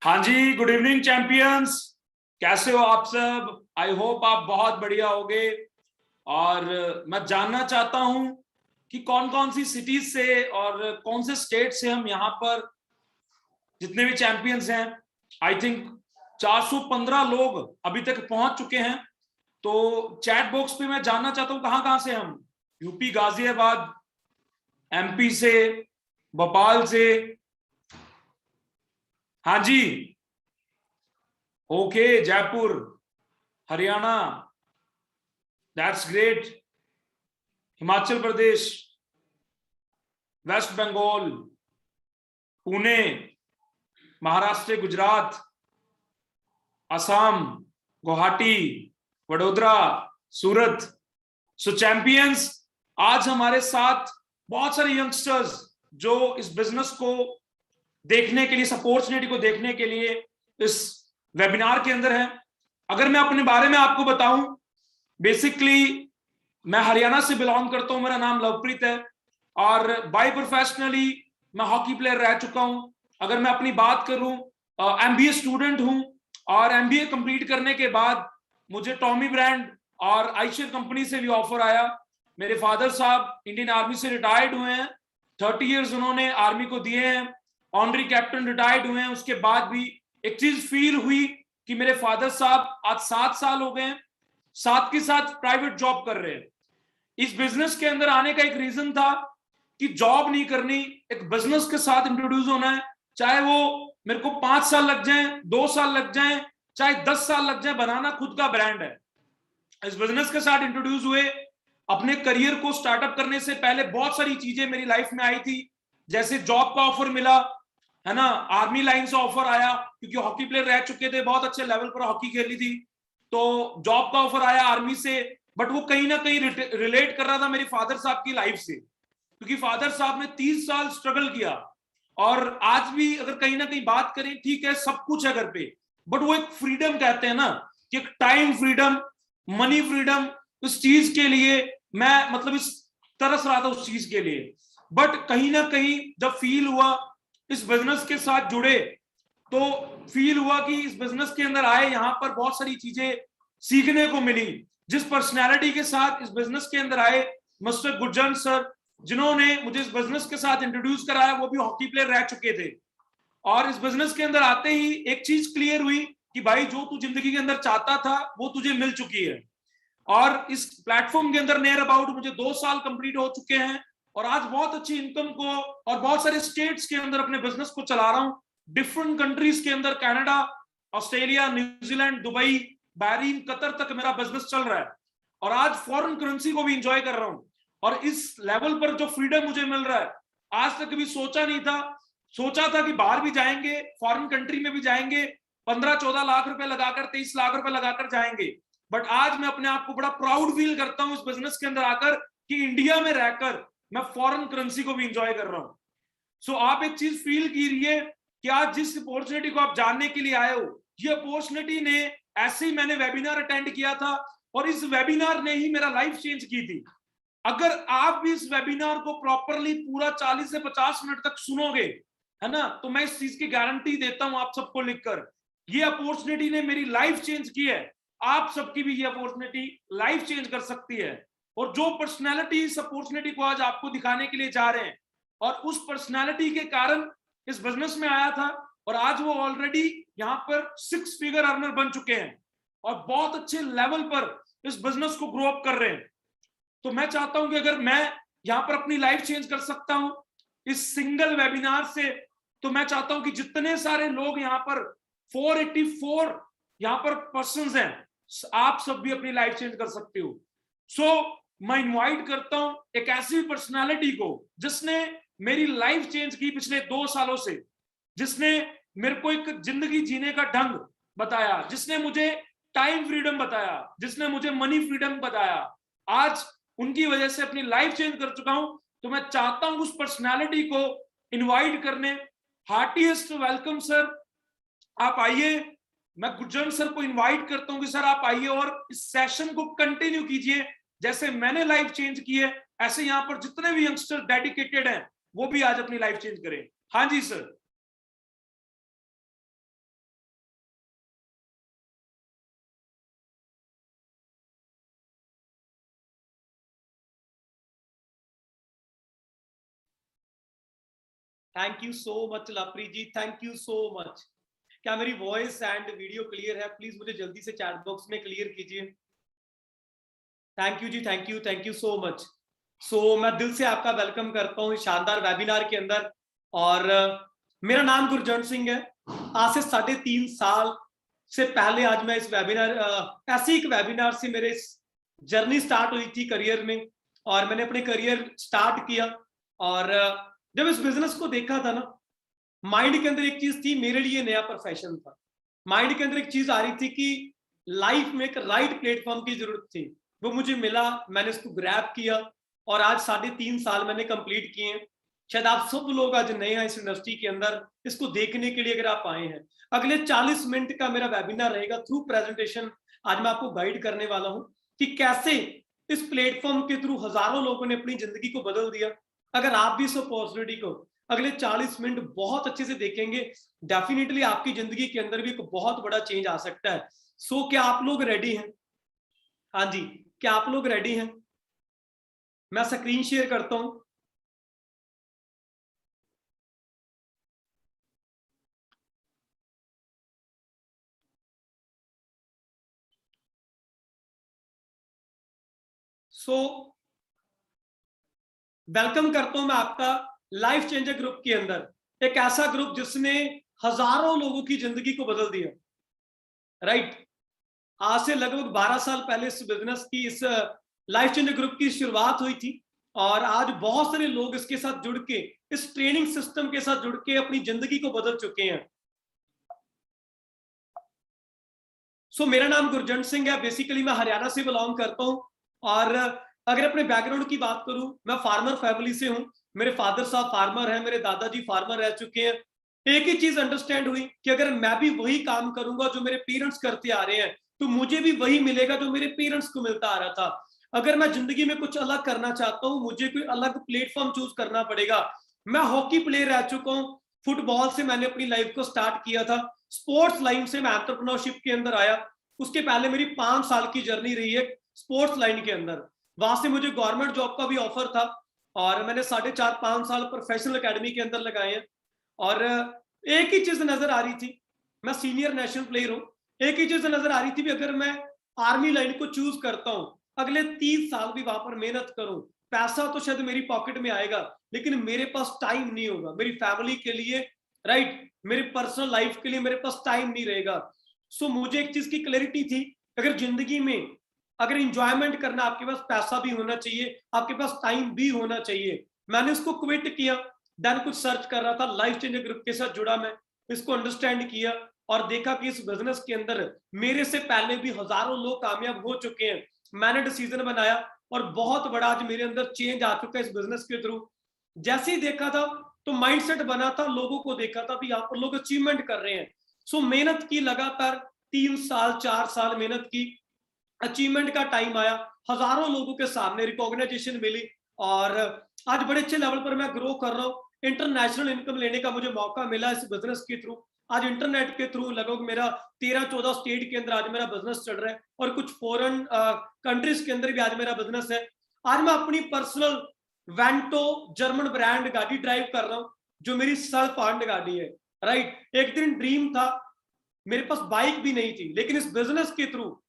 हाँ जी, good evening champions. कैसे हो आप सब? आई होप आप बहुत बढ़िया होगे। और मैं जानना चाहता हूं कि कौन कौन सी सिटीज से और कौन से स्टेट से हम यहाँ पर जितने भी चैंपियंस हैं, आई थिंक 415 लोग अभी तक पहुंच चुके हैं। तो चैट बॉक्स पे मैं जानना चाहता हूं कहाँ कहाँ से हम, यूपी गाजियाबाद, एमपी से, भोपाल से। हाँ जी, okay, Jaipur, Haryana, that's great, Himachal Pradesh, West Bengal, Pune, Maharashtra, Gujarat, Assam, Guwahati, Vadodara, Surat. So champions, आज हमारे साथ बहुत सारे यंगस्टर्स जो इस बिजनेस को देखने के लिए, इस अपॉर्चुनिटी को देखने के लिए इस वेबिनार के अंदर है। अगर मैं अपने बारे में आपको बताऊं, बेसिकली मैं हरियाणा से बिलोंग करता हूं, मेरा नाम लवप्रीत है और बाय प्रोफेशनली मैं हॉकी प्लेयर रह चुका हूं। अगर मैं अपनी बात करूं, एमबीए स्टूडेंट हूं और एमबीए कंप्लीट करने के बाद मुझे टॉमी ब्रांड और आइशर कंपनी से भी ऑफर आया। मेरे फादर साहब इंडियन आर्मी से रिटायर्ड हुए हैं, 30 इयर्स उन्होंने आर्मी को दिए हैं, ऑनरी कैप्टन रिटायर्ड हुए हैं। उसके बाद भी एक चीज फील हुई कि मेरे फादर साहब आज 7 साल हो गए, साथ के साथ प्राइवेट जॉब कर रहे हैं। इस बिजनेस के अंदर आने का एक रीजन था कि जॉब नहीं करनी, एक बिजनेस के साथ इंट्रोड्यूस होना है। चाहे वो मेरे को 5 साल लग जाए, 2 साल लग जाए, चाहे 10 साल लग जाए, बनाना खुद का ब्रांड है। इस बिजनेस के साथ इंट्रोड्यूस हुए। अपने करियर को स्टार्टअप करने से पहले बहुत सारी चीजें मेरी लाइफ में आई थी, जैसे जॉब का ऑफर मिला, है ना, आर्मी लाइन से ऑफर आया क्योंकि हॉकी प्लेयर रह चुके थे, बहुत अच्छे लेवल पर हॉकी खेली थी, तो जॉब का ऑफर आया आर्मी से। बट वो कहीं ना कहीं रिलेट कर रहा था मेरे फादर साहब की लाइफ से, क्योंकि फादर साहब ने 30 साल स्ट्रगल किया। और आज भी अगर कहीं ना कहीं बात करें, ठीक है सब कुछ है घर पे, बट वो एक फ्रीडम कहते हैं ना, कि एक टाइम फ्रीडम, मनी फ्रीडम, उस चीज के लिए मैं मतलब इस तरस रहा था उस चीज के लिए। बट कहीं ना कहीं जब फील हुआ इस बिजनेस के साथ जुड़े, तो फील हुआ कि इस बिजनेस के अंदर आए, यहां पर बहुत सारी चीजें सीखने को मिली। जिस पर्सनैलिटी के साथ इस बिजनेस के अंदर आए, मिस्टर गुरजन सर, जिन्होंने मुझे इस बिजनेस के साथ इंट्रोड्यूस कराया, वो भी हॉकी प्लेयर रह चुके थे। और इस बिजनेस के अंदर आते ही एक चीज क्लियर हुई कि भाई जो तू जिंदगी के अंदर चाहता था वो तुझे मिल चुकी है। और इस प्लेटफॉर्म के अंदर नियर अबाउट मुझे 2 साल कंप्लीट हो चुके हैं और आज बहुत अच्छी इनकम को और बहुत सारे स्टेट्स के अंदर अपने बिजनेस को चला रहा हूं, डिफरेंट कंट्रीज के अंदर, Canada, Australia, New Zealand, Dubai, Bahrain, Qatar तक मेरा बिजनेस चल रहा है। और आज फॉरेन करेंसी को भी इंजॉय कर रहा हूं। और इस लेवल पर जो फ्रीडम मुझे मिल रहा है, आज तक कभी सोचा नहीं था। सोचा था कि बाहर भी जाएंगे, फॉरेन कंट्री में भी जाएंगे, 15-14 लाख रुपए लगाकर, 23 लाख रुपए लगाकर जाएंगे। बट आज मैं अपने आप को बड़ा प्राउड फील करता हूं इस बिजनेस के अंदर आकर कि इंडिया में रहकर मैं फॉरेन करेंसी को भी इंजॉय कर रहा हूं। सो आप एक चीज फील कीजिए कि आज जिस अपॉर्चुनिटी को आप जानने के लिए आए हो, ये अपॉर्चुनिटी ने, ऐसे ही मैंने वेबिनार अटेंड किया था और इस वेबिनार ने ही मेरा लाइफ चेंज की थी। अगर आप भी इस वेबिनार को प्रॉपरली पूरा 40 से 50 मिनट तक सुनोगे, है ना, तो मैं इस चीज की गारंटी देता हूं आप सबको लिखकर, ये अपॉर्चुनिटी ने मेरी लाइफ चेंज की है। आप सबकी भी ये अपॉर्चुनिटी लाइफ चेंज कर सकती है। और जो पर्सनैलिटी इस अपॉर्चुनिटी को आज आपको दिखाने के लिए जा रहे हैं, और उस पर्सनैलिटी के कारण इस बिजनेस में आया था, और आज वो ऑलरेडी यहाँ पर 6 फिगर अर्नर बन चुके हैं और बहुत अच्छे लेवल पर इस बिजनेस को ग्रो अप कर रहे हैं। तो मैं चाहता हूं कि अगर मैं यहां पर अपनी लाइफ चेंज कर सकता हूं इस सिंगल वेबिनार से, तो मैं चाहता हूं कि जितने सारे लोग यहां पर 484 यहां पर पर्संस हैं, आप सब भी अपनी लाइफ चेंज कर सकते हो। सो मैं इनवाइट करता हूं एक ऐसी पर्सनालिटी को जिसने मेरी लाइफ चेंज की पिछले 2 सालों से, जिसने मेरे को एक जिंदगी जीने का ढंग बताया, जिसने मुझे टाइम फ्रीडम बताया, जिसने मुझे मनी फ्रीडम बताया। आज उनकी वजह से अपनी लाइफ चेंज कर चुका हूं। तो मैं चाहता हूं उस पर्सनालिटी को इनवाइट करने। हार्टीएस्ट वेलकम सर, आप आइए। मैं गुरजन सर को इनवाइट करता हूं कि सर आप आइए और इस सेशन को कंटिन्यू कीजिए। जैसे मैंने लाइफ चेंज की है, ऐसे यहां पर जितने भी यंगस्टर डेडिकेटेड हैं, वो भी आज अपनी लाइफ चेंज करें। हाँ जी sir. Thank you so much Lovepreet ji, thank you so much. क्या मेरी वॉइस एंड वीडियो क्लियर है? प्लीज मुझे जल्दी से चैट बॉक्स में क्लियर कीजिए। थैंक यू जी, thank you so much. So मैं दिल से आपका वेलकम करता हूँ शानदार वेबिनार के अंदर। और मेरा नाम गुरजंट सिंह है। आज से 3.5 साल से पहले आज मैं इस वेबिनार ऐसे एक वेबिनार से मेरे जर्नी स्टार्ट हुई थी करियर में, और मैंने अपने करियर स्टार्ट किया। और जब इस बिजनेस को देखा था ना, माइंड के अंदर एक चीज थी, मेरे लिए नया प्रोफेशन था। माइंड के अंदर एक चीज आ रही थी कि लाइफ में एक राइट प्लेटफॉर्म की जरूरत थी। वो मुझे मिला, मैंने इसको ग्रैब किया, और आज 3.5 साल मैंने कंप्लीट किए हैं। शायद आप सब लोग आज नए हैं इस इंडस्ट्री के अंदर, इसको देखने के लिए अगर आप आए हैं। अगले 40 मिनट का मेरा वेबिनार रहेगा थ्रू प्रेजेंटेशन। आज मैं आपको गाइड करने वाला हूं कि कैसे इस प्लेटफॉर्म के थ्रू हजारों लोगों ने अपनी जिंदगी को बदल दिया। अगर आप भी इस अपॉर्चुनिटी को अगले 40 मिनट बहुत अच्छे से देखेंगे, डेफिनेटली आपकी जिंदगी के अंदर भी एक बहुत बड़ा चेंज आ सकता है। सो क्या आप लोग रेडी हैं? हाँ जी, क्या आप लोग रेडी हैं? मैं स्क्रीन शेयर करता हूं। सो वेलकम करता हूं मैं आपका लाइफ चेंजर ग्रुप के अंदर, एक ऐसा ग्रुप जिसने हजारों लोगों की जिंदगी को बदल दिया। राइट, आज से लगभग 12 साल पहले इस बिजनेस की, इस लाइफ चेंजर ग्रुप की शुरुआत हुई थी। और आज बहुत सारे लोग इसके साथ जुड़ के, इस ट्रेनिंग सिस्टम के साथ जुड़ के अपनी जिंदगी को बदल चुके हैं। सो मेरा नाम गुरजंट सिंह है। बेसिकली मैं हरियाणा से बिलोंग करता हूं। और अगर अपने बैकग्राउंड की बात करूं, मैं फार्मर फैमिली से हूं। मेरे फादर साहब फार्मर हैं, मेरे दादाजी फार्मर रह चुके हैं। एक ही चीज अंडरस्टैंड हुई कि अगर मैं भी वही काम करूंगा जो मेरे पेरेंट्स करते आ रहे हैं, तो मुझे भी वही मिलेगा जो मेरे पेरेंट्स को मिलता आ रहा था। अगर मैं जिंदगी में कुछ अलग करना चाहता हूं, मुझे कोई अलग प्लेटफॉर्म चूज करना पड़ेगा। मैं हॉकी प्लेयर रह चुका हूं, फुटबॉल से मैंने अपनी लाइफ को स्टार्ट किया था। स्पोर्ट्स लाइन से मैं एंटरप्रेन्योरशिप के अंदर आया। उसके पहले मेरी 5 साल की जर्नी रही है स्पोर्ट्स लाइन के अंदर। वहां से मुझे गवर्नमेंट जॉब का भी ऑफर था, और मैंने 4.5-5 साल प्रोफेशनल एकेडमी के अंदर लगाए हैं। और एक ही चीज नजर आ रही थी, मैं सीनियर नेशनल प्लेयर हूं। एक ही चीज नजर आ रही थी भी, अगर मैं आर्मी लाइन को चूज करता हूं, अगले 30 साल भी वहां पर मेहनत करूं, पैसा तो शायद मेरी पॉकेट में आएगा, लेकिन मेरे पास टाइम नहीं होगा मेरी फैमिली के लिए। राइट, मेरी पर्सनल लाइफ के लिए मेरे पास टाइम नहीं रहेगा। सो मुझे एक चीज की क्लैरिटी थी, अगर जिंदगी में अगर इंजॉयमेंट करना, आपके पास पैसा भी होना चाहिए, आपके पास टाइम भी होना चाहिए। मैंने उसको क्विट किया। देन कुछ सर्च कर रहा था, लाइफ चेंजर ग्रुप के साथ जुड़ा, मैं इसको अंडरस्टैंड किया और देखा कि इस बिजनेस के अंदर मेरे से पहले भी हजारों लोग कामयाब हो चुके हैं। मैंने डिसीजन बनाया, और बहुत बड़ा आज मेरे अंदर चेंज आ चुका है इस बिजनेस के थ्रू। जैसे ही देखा था तो माइंडसेट बना था, लोगों को देखा था भी यहाँ पर लोग अचीवमेंट कर रहे हैं। सो मेहनत की, लगातार 3 साल 4 साल मेहनत की, अचीवमेंट का टाइम आया, हजारों लोगों के सामने रिकॉग्नाइजेशन मिली, और आज बड़े अच्छे लेवल पर मैं ग्रो कर रहा हूँ। इंटरनेशनल इनकम लेने का मुझे मौका मिला इस बिजनेस के थ्रू। आज इंटरनेट के थ्रू लगभग मेरा 13-14 स्टेट के अंदर आज मेरा बिजनेस चल रहा है, और कुछ फॉरेन कंट्रीज के अंदर भी आज मेरा बिजनेस है। आज मैं अपनी पर्सनल वेंटो जर्मन ब्रांड गाड़ी ड्राइव कर रहा हूँ, जो मेरी सेल्फ अर्न्ड गाड़ी है। राइट, एक दिन ड्रीम था, मेरे पास बाइक भी नहीं थी, लेकिन इस बिजनेस के थ्रू,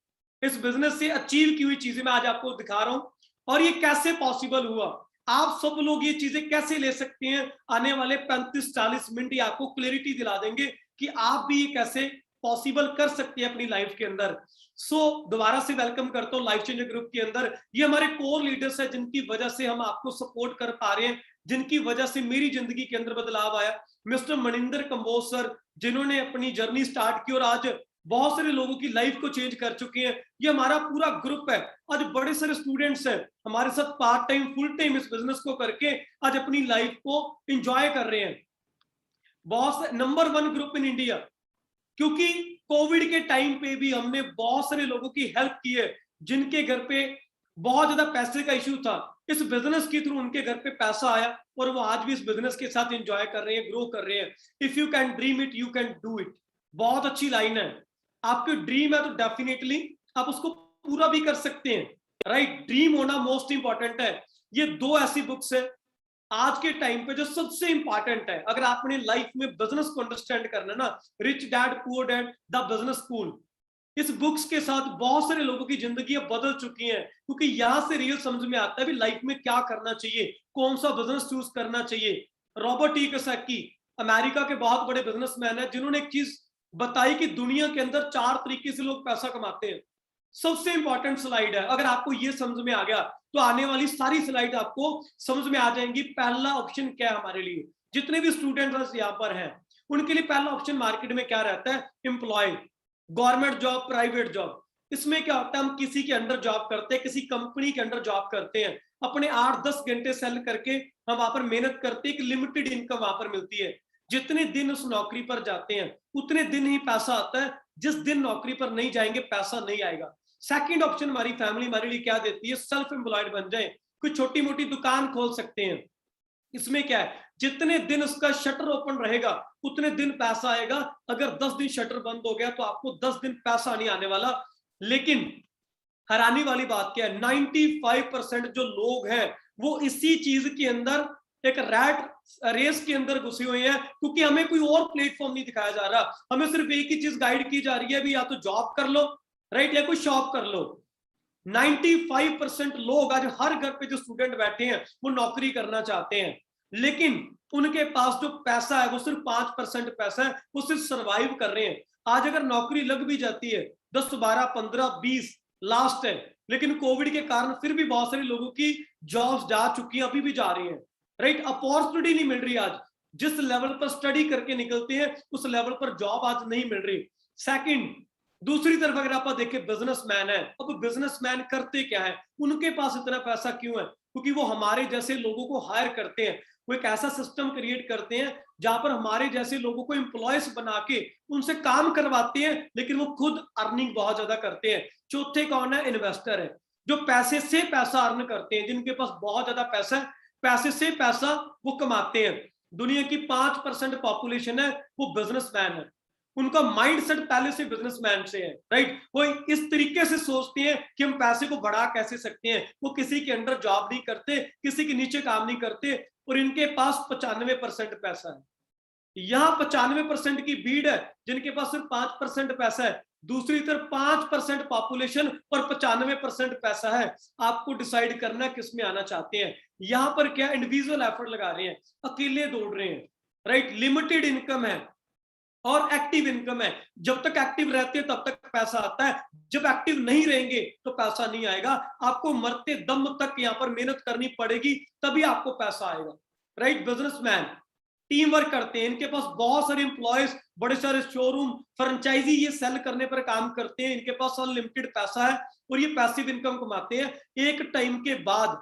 इस बिजनेस से अचीव की हुई चीजें मैं आज आपको दिखा रहा हूं। और ये कैसे पॉसिबल हुआ, आप सब लोग ये चीजें कैसे ले सकते हैं, आने वाले 35-40 मिनट ये आपको क्लैरिटी दिला देंगे कि आप भी ये कैसे पॉसिबल कर सकते हैं अपनी लाइफ के अंदर। सो दोबारा से वेलकम करता हूँ लाइफ चेंजर ग्रुप के अंदर। ये हमारे कोर लीडर्स है, जिनकी वजह से हम आपको सपोर्ट कर पा रहे हैं, जिनकी वजह से मेरी जिंदगी के अंदर बदलाव आया। मिस्टर मनिंदर कंबोज सर, जिन्होंने अपनी जर्नी स्टार्ट की और आज बहुत सारे लोगों की लाइफ को चेंज कर चुके हैं। ये हमारा पूरा ग्रुप है। आज बड़े सारे स्टूडेंट्स हैं हमारे साथ, पार्ट टाइम फुल टाइम इस बिजनेस को करके आज अपनी लाइफ को एंजॉय कर रहे हैं। बहुत नंबर 1 ग्रुप इन इंडिया, क्योंकि कोविड के टाइम पे भी हमने बहुत सारे लोगों की हेल्प की है, जिनके घर पे बहुत ज्यादा पैसे का इश्यू था। इस बिजनेस के थ्रू उनके घर पे पैसा आया, और वो आज भी इस बिजनेस के साथ एंजॉय कर रहे हैं, ग्रो कर रहे हैं। If you can dream it, you can do it. बहुत अच्छी लाइन है। आपकी ड्रीम है तो डेफिनेटली आप उसको पूरा भी कर सकते हैं। राइट, ड्रीम होना मोस्ट इंपॉर्टेंट है। ये 2 ऐसी बुक्स है आज के टाइम पे जो सबसे इंपॉर्टेंट है, अगर आपने लाइफ में बिजनेस को अंडरस्टैंड करना ना, rich dad poor dad the business school, इस बुक्स के साथ बहुत सारे लोगों की जिंदगी बदल चुकी हैं, क्योंकि यहां से रियल समझ में आता है भी लाइफ में क्या करना चाहिए, कौन सा बिजनेस चूज करना चाहिए। रॉबर्ट टी कियोसाकी अमेरिका के बहुत बड़े बिजनेसमैन है, जिन्होंने एक चीज बताई कि दुनिया के अंदर 4 तरीके से लोग पैसा कमाते हैं। सबसे इंपॉर्टेंट स्लाइड है, अगर आपको ये समझ में आ गया तो आने वाली सारी स्लाइड आपको समझ में आ जाएंगी। पहला ऑप्शन क्या है हमारे लिए, जितने भी स्टूडेंट्स यहाँ पर हैं उनके लिए पहला ऑप्शन मार्केट में क्या रहता है, employ, government job, private job. इसमें क्या होता है, हम किसी के अंडर जॉब करते हैं, किसी कंपनी के अंडर जॉब करते हैं, अपने 8-10 घंटे सेल करके हम वहां पर मेहनत करते हैं, एक लिमिटेड इनकम वहां पर मिलती है। जितने दिन उस नौकरी पर जाते हैं उतने दिन ही पैसा आता है, जिस दिन नौकरी पर नहीं जाएंगे पैसा नहीं आएगा। सेकंड ऑप्शन हमारी फैमिली हमारे लिए क्या देती है, सेल्फ एम्प्लॉयड बन जाए, कोई छोटी मोटी दुकान खोल सकते हैं। इसमें क्या है, जितने दिन उसका शटर ओपन रहेगा उतने दिन पैसा आएगा। अगर 10 दिन शटर बंद हो गया तो आपको 10 दिन पैसा नहीं आने वाला। लेकिन हैरानी वाली बात क्या है, 95% जो लोग हैं वो इसी चीज के अंदर एक रैट रेस के अंदर घुसे हुए हैं, क्योंकि हमें कोई और प्लेटफॉर्म नहीं दिखाया जा रहा। हमें सिर्फ एक ही चीज गाइड की जा रही है भी, या तो जॉब कर लो, राइट, या कोई शॉप कर लो। 95% लोग आज हर घर पे जो स्टूडेंट बैठे हैं वो नौकरी करना चाहते हैं, लेकिन उनके पास जो पैसा है वो सिर्फ 5% पैसा है, वो सिर्फ सर्वाइव कर रहे हैं। आज अगर नौकरी लग भी जाती है 10, 12, 15, 20 लास्ट है, लेकिन कोविड के कारण फिर भी बहुत सारे लोगों की जॉब्स जा चुकी हैं, अभी भी जा रही हैं, राइट। अपॉर्चुनिटी नहीं मिल रही आज, जिस लेवल पर स्टडी करके निकलते हैं उस लेवल पर जॉब आज नहीं मिल रही। सेकंड, दूसरी तरफ अगर आप देखें बिजनेसमैन है, अब बिजनेसमैन करते क्या है, उनके पास इतना पैसा क्यों है, क्योंकि वो हमारे जैसे लोगों को हायर करते हैं। वो एक ऐसा सिस्टम क्रिएट करते हैं जहां पर हमारे जैसे लोगों को एम्प्लॉयज बना के उनसे काम करवाते हैं, लेकिन वो खुद अर्निंग बहुत ज्यादा करते हैं। चौथे कौन है, इन्वेस्टर है, जो पैसे से पैसा अर्न करते हैं, जिनके पास बहुत ज्यादा पैसा है, पैसे से पैसा वो कमाते हैं। दुनिया की 5% पॉपुलेशन है वो बिजनेसमैन है, उनका माइंडसेट पहले से बिजनेसमैन से है, राइट। वो इस तरीके से सोचते हैं कि हम पैसे को बढ़ा कैसे सकते हैं। वो किसी के अंडर जॉब नहीं करते, किसी के नीचे काम नहीं करते, और इनके पास 95% पैसा है। यहाँ 95% की भीड़ है जिनके पास सिर्फ 5% पैसा है, दूसरी तरफ 5% पॉपुलेशन और 95% पैसा है। आपको डिसाइड करना किस में आना चाहते हैं। यहाँ पर क्या इंडिविजुअल एफर्ट लगा रहे हैं, अकेले दौड़ रहे हैं, राइट। लिमिटेड इनकम है और एक्टिव इनकम है। जब तक एक्टिव रहते हैं तब तक पैसा आता है, जब एक्टिव नहीं रहेंगे तो पैसा नहीं आएगा। आपको मरते दम तक यहाँ पर मेहनत करनी पड़ेगी, तभी आपको पैसा आएगा, राइट। बिजनेसमैन टीम वर्क करते हैं, इनके पास बहुत सारे एम्प्लॉयज, बड़े सारे शोरूम, फ्रेंचाइजी ये सेल करने पर काम करते हैं, इनके पास अनलिमिटेड पैसा है और ये पैसिव इनकम कमाते हैं। एक टाइम के बाद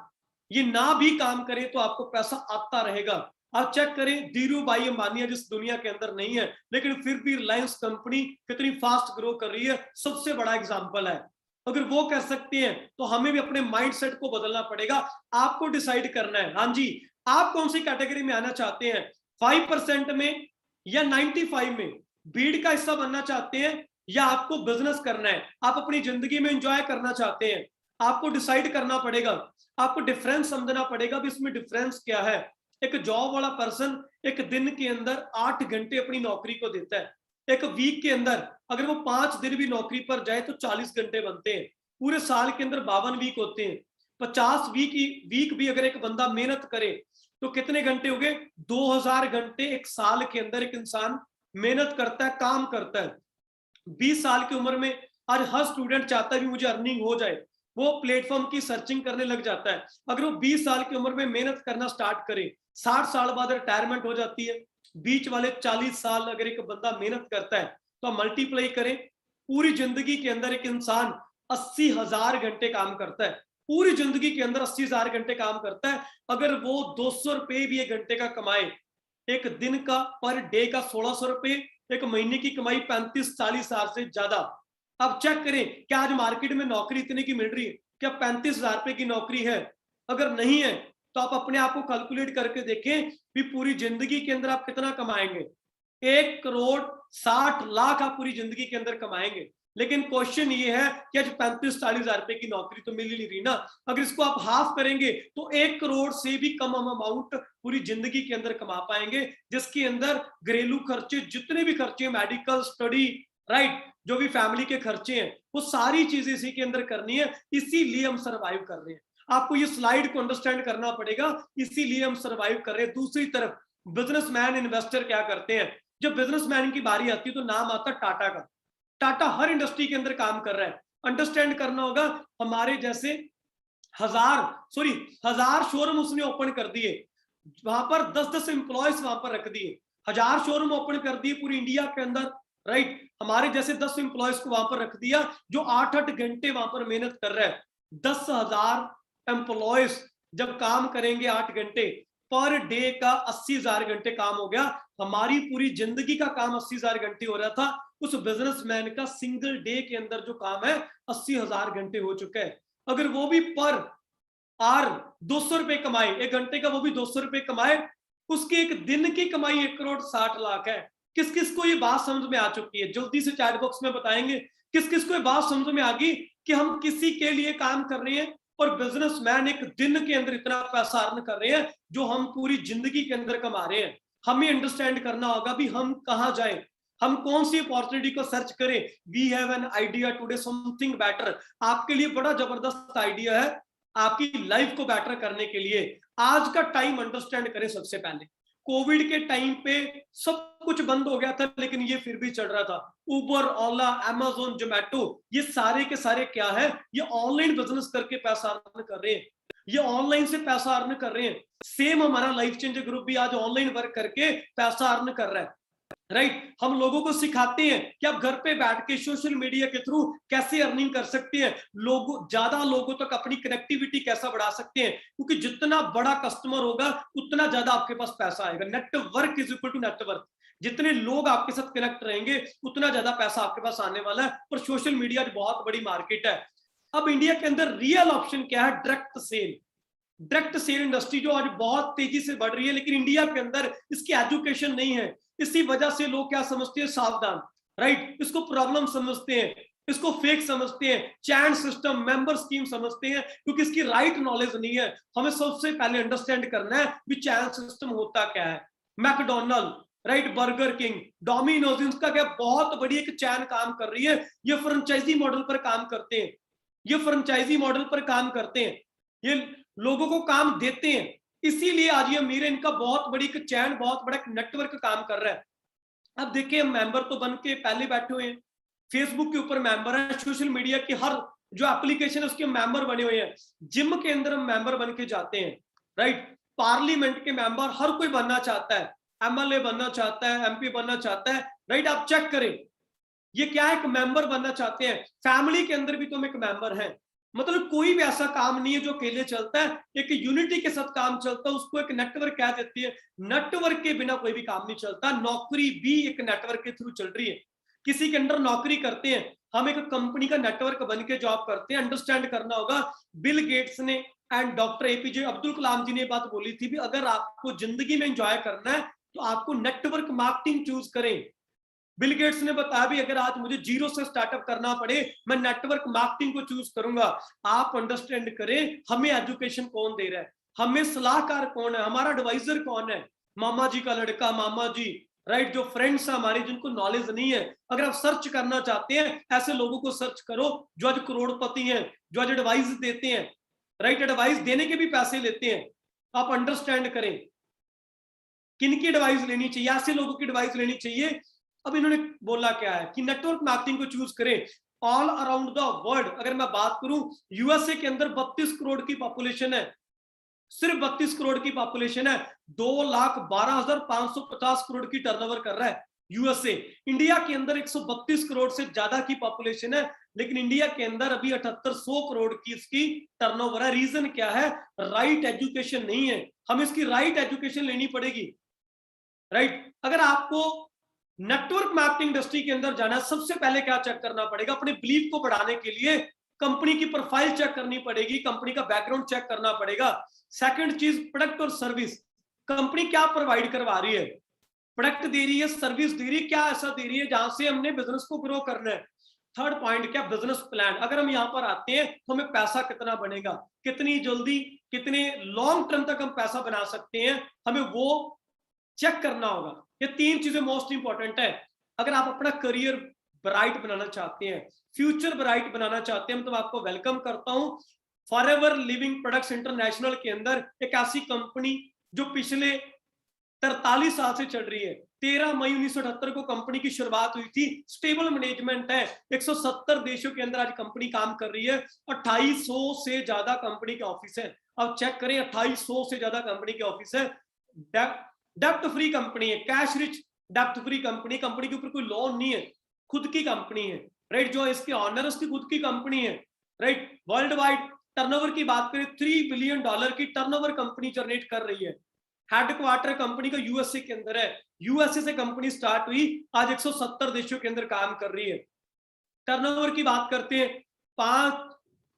ये ना भी काम करे तो आपको पैसा आता रहेगा। आप चेक करें, धीरू भाई अंबानी जिस दुनिया के अंदर नहीं है, लेकिन फिर भी रिलायंस कंपनी कितनी फास्ट ग्रो कर रही है, सबसे बड़ा एग्जांपल है। अगर वो कर सकते हैं तो हमें भी अपने माइंडसेट को बदलना पड़ेगा। आपको डिसाइड करना है, हाँ जी, आप कौन सी कैटेगरी में आना चाहते हैं, 5% में या 95 में, भीड़ का हिस्सा बनना चाहते हैं या आपको बिजनेस करना है, आप अपनी जिंदगी में एंजॉय करना चाहते हैं। आपको डिसाइड करना पड़ेगा, आपको डिफरेंस समझना पड़ेगा भी इसमें डिफरेंस क्या है। एक जॉब वाला पर्सन एक दिन के अंदर 8 घंटे अपनी नौकरी को देता है, एक वीक के अंदर अगर वो 5 दिन भी नौकरी पर जाए तो 40 घंटे बनते हैं। पूरे साल के अंदर 52 वीक होते हैं, 50 वीक भी अगर एक बंदा मेहनत करे तो कितने घंटे हो गए, 2000 घंटे एक साल के अंदर एक इंसान मेहनत करता है, काम करता है। 20 साल की उम्र में आज हर स्टूडेंट चाहता है कि मुझे अर्निंग हो जाए, वो प्लेटफॉर्म की सर्चिंग करने लग जाता है। अगर वो 20 साल की उम्र में मेहनत करना स्टार्ट करे, 60 साल बाद रिटायरमेंट हो जाती है। बीच वाले 40 साल अगर एक बंदा मेहनत करता है तो मल्टीप्लाई करें, पूरी जिंदगी के अंदर एक इंसान 80,000 घंटे काम करता है, पूरी जिंदगी के अंदर 80,000 घंटे काम करता है। अगर वो 200 रुपए भी एक घंटे का कमाए, एक दिन का पर डे का 1600 रुपए, एक महीने की कमाई 35-40 हजार से ज्यादा। अब चेक करें, क्या आज मार्केट में नौकरी इतने की मिल रही है, क्या 35,000 रुपए की नौकरी है? अगर नहीं है तो आप अपने आप को कैलकुलेट करके देखें कि पूरी जिंदगी के अंदर आप कितना कमाएंगे। 1,60,00,000 आप पूरी जिंदगी के अंदर कमाएंगे। लेकिन क्वेश्चन ये है कि आज 35-40 हजार रुपए की नौकरी तो मिल ही नहीं रही ना। अगर इसको आप हाफ करेंगे तो 1 करोड़ से भी कम अमाउंट पूरी जिंदगी के अंदर कमा पाएंगे, जिसके अंदर घरेलू खर्चे जितने भी खर्चे, मेडिकल, स्टडी, राइट, जो भी फैमिली के खर्चे हैं, वो सारी चीजें इसी के अंदर करनी है। इसीलिए हम सरवाइव कर रहे हैं। आपको ये स्लाइड को अंडरस्टैंड करना पड़ेगा, इसीलिए हम सरवाइव कर रहे हैं। दूसरी तरफ बिजनेसमैन, इन्वेस्टर क्या करते हैं? जब बिजनेसमैन की बारी आती है तो नाम आता है टाटा का। टाटा हर इंडस्ट्री के अंदर काम कर रहा है। अंडरस्टैंड करना होगा, हमारे जैसे हजार शोरूम उसने ओपन कर दिए, वहां पर 10-10 एम्प्लॉयज वहां पर रख दिए, 1000 शोरूम ओपन कर दिए पूरी इंडिया के अंदर, राइट। हमारे जैसे 10 एम्प्लॉयज को वहां पर रख दिया जो 8-8 घंटे वहां पर मेहनत कर रहे हैं। 10,000 एम्प्लॉयज जब काम करेंगे 8 घंटे पर डे का 80,000 घंटे काम हो गया। हमारी पूरी जिंदगी का काम 80,000 घंटे हो रहा था, उस बिजनेसमैन का सिंगल डे के अंदर जो काम है 80,000 घंटे हो चुका है। अगर वो भी पर आर 200 रुपए कमाए, 1 घंटे का वो भी 200 रुपए कमाए, उसकी एक दिन की कमाई 1 करोड़ 60 लाख है। किस किस को ये बात समझ में आ चुकी है? जल्दी से चैट बॉक्स में बताएंगे किस किस को ये बात समझ में आ गई कि हम किसी के लिए काम कर रहे हैं और बिजनेसमैन एक दिन के अंदर इतना पैसा अर्न कर रहे हैं जो हम पूरी जिंदगी के अंदर कमा रहे हैं। हमें अंडरस्टैंड करना होगा भी हम कहां जाएं, हम कौन सी अपॉर्चुनिटी को सर्च करें। We have an idea today something better. आपके लिए बड़ा जबरदस्त आइडिया है आपकी लाइफ को बेटर करने के लिए। आज का टाइम अंडरस्टैंड करें। सबसे पहले कोविड के टाइम पे सब कुछ बंद हो गया था, लेकिन ये फिर भी चल रहा था। उबर, ओला, अमेज़न, जोमेटो, ये सारे के सारे क्या है? ये ऑनलाइन बिजनेस करके पैसा अर्न कर रहे हैं, ये ऑनलाइन से पैसा अर्न कर रहे हैं। सेम हमारा लाइफ चेंजर ग्रुप भी आज ऑनलाइन वर्क करके पैसा अर्न कर रहा है, राइट। हम लोगों को सिखाते हैं कि आप घर पे बैठ के सोशल मीडिया के थ्रू कैसे अर्निंग कर सकते हैं, ज्यादा लोगों तक अपनी कनेक्टिविटी कैसा बढ़ा सकते हैं, क्योंकि जितना बड़ा कस्टमर होगा उतना ज्यादा आपके पास पैसा आएगा। Network is equal to network. जितने लोग आपके साथ कनेक्ट रहेंगे उतना ज्यादा पैसा आपके पास आने वाला है। और सोशल मीडिया बहुत बड़ी मार्केट है। अब इंडिया के अंदर रियल ऑप्शन क्या है? Direct sale. Direct sale industry जो आज बहुत तेजी से बढ़ रही है, लेकिन इंडिया के अंदर इसकी एजुकेशन नहीं है। इसी वजह से लोग क्या समझते हैं? सावधान, राइट। इसको प्रॉब्लम समझते हैं, इसको फेक समझते हैं, चैन सिस्टम, मेंबर स्कीम समझते हैं, क्योंकि इसकी राइट नॉलेज नहीं है। हमें सबसे पहले अंडरस्टैंड करना है कि चैन सिस्टम होता क्या है। McDonald, right, burger king, Domino's, इनका क्या बहुत बड़ी एक चैन काम कर रही है। ये फ्रेंचाइजी मॉडल पर काम करते हैं, ये फ्रेंचाइजी मॉडल पर काम करते हैं, ये लोगों को काम देते हैं। इसीलिए आज ये अमीर है, इनका बहुत बड़ी एक चैन, बहुत बड़ा नेटवर्क काम कर रहा है। अब देखिए, हम मेंबर तो बन के पहले बैठे हुए हैं, फेसबुक के ऊपर मेंबर है, सोशल मीडिया की हर जो एप्लीकेशन है उसके मेंबर बने हुए हैं, जिम के अंदर हम मेंबर बन के जाते हैं, राइट। पार्लियामेंट के मेंबर हर कोई बनना चाहता है, एमएलए बनना चाहता है, एमपी बनना चाहता है, राइट। आप चेक करें, ये क्या एक मेंबर बनना चाहते हैं। फैमिली के अंदर भी तुम एक मेंबर है। मतलब कोई भी ऐसा काम नहीं है जो अकेले चलता है, एक यूनिटी के साथ काम चलता है, उसको एक नेटवर्क कह देती है। नेटवर्क के बिना कोई भी काम नहीं चलता। नौकरी भी एक नेटवर्क के थ्रू चल रही है। किसी के अंडर नौकरी करते हैं, हम एक कंपनी का नेटवर्क बन के जॉब करते हैं। अंडरस्टैंड करना होगा, बिल गेट्स ने and doctor APJ Abdul Kalam जी ने बात बोली थी भी अगर आपको जिंदगी में एंजॉय करना है तो आपको नेटवर्क मार्केटिंग चूज करें। बिल गेट्स ने बताया भी अगर आज मुझे जीरो से स्टार्टअप करना पड़े मैं नेटवर्क मार्केटिंग को चूज करूंगा। आप अंडरस्टैंड करें, हमें एजुकेशन कौन दे रहा है, हमें सलाहकार कौन है, हमारा एडवाइजर कौन है। मामा जी का लड़का, मामा जी, राइट, जो फ्रेंड्स है हमारे जिनको नॉलेज नहीं है। अगर आप सर्च करना चाहते हैं, ऐसे लोगों को सर्च करो जो आज करोड़पति हैं, जो आज एडवाइस देते हैं, राइट। एडवाइस देने के भी पैसे लेते हैं। आप अंडरस्टैंड करें किनकी एडवाइस लेनी चाहिए, ऐसे लोगों की एडवाइस लेनी चाहिए। अब इन्होंने बोला क्या है कि नेटवर्क मार्केटिंग को चूज करें। ऑल अराउंड द वर्ल्ड अगर मैं बात करूं, यूएसए के अंदर 32 करोड़ की पॉपुलेशन है, सिर्फ 32 करोड़ की पॉपुलेशन है, 2,12,550 करोड़ की टर्नओवर कर रहा है यूएसए। इंडिया के अंदर 132 करोड़ से ज्यादा की पॉपुलेशन है, लेकिन इंडिया के अंदर अभी 7800 करोड़ की इसकी टर्नओवर है। रीजन क्या है? राइट एजुकेशन नहीं है। हम इसकी राइट एजुकेशन लेनी पड़ेगी, राइट। अगर आपको नेटवर्क मार्केटिंग इंडस्ट्री के अंदर जाना, सबसे पहले क्या चेक करना पड़ेगा? अपने बिलीफ को बढ़ाने के लिए कंपनी की प्रोफाइल चेक करनी पड़ेगी, कंपनी का बैकग्राउंड चेक करना पड़ेगा। सेकंड चीज, प्रोडक्ट और सर्विस, कंपनी क्या प्रोवाइड करवा रही है, प्रोडक्ट दे रही है, सर्विस दे रही है, क्या ऐसा दे रही है जहां से हमने बिजनेस को ग्रो करना है। थर्ड पॉइंट क्या, बिजनेस प्लान। अगर हम यहाँ पर आते हैं तो हमें पैसा कितना बनेगा, कितनी जल्दी, कितने लॉन्ग टर्म तक हम पैसा बना सकते हैं, हमें वो चेक करना होगा। ये 3 चीजें मोस्ट इंपॉर्टेंट है। अगर आप अपना करियर ब्राइट बनाना चाहते हैं, फ्यूचर ब्राइट बनाना चाहते हैं, तो मैं आपको वेलकम करता हूं फॉरएवर लिविंग प्रोडक्ट्स इंटरनेशनल के अंदर। एक ऐसी कंपनी जो पिछले 43 साल से चल रही है। 13 मई 1978 को कंपनी की शुरुआत हुई थी। स्टेबल मैनेजमेंट है। 170 देशों के अंदर आज कंपनी काम कर रही है। 2800 से ज्यादा कंपनी के ऑफिस है। अब चेक करें, 2800 से ज्यादा कंपनी के ऑफिस है। डेप्ट फ्री कंपनी है, कैश रिच डेप्ट फ्री कंपनी। कंपनी के ऊपर कोई लोन नहीं है, खुद की कंपनी है, राइट। जो इसके ऑनर, उसकी खुद की कंपनी है, राइट। वर्ल्ड वाइड टर्नओवर की बात करें, $3 बिलियन की टर्नओवर कंपनी जनरेट कर रही है। हेडक्वार्टर कंपनी का यूएसए के अंदर है। यूएसए से कंपनी स्टार्ट हुई, आज 170 देशों के अंदर काम कर रही है। टर्नओवर की बात करते हैं, 5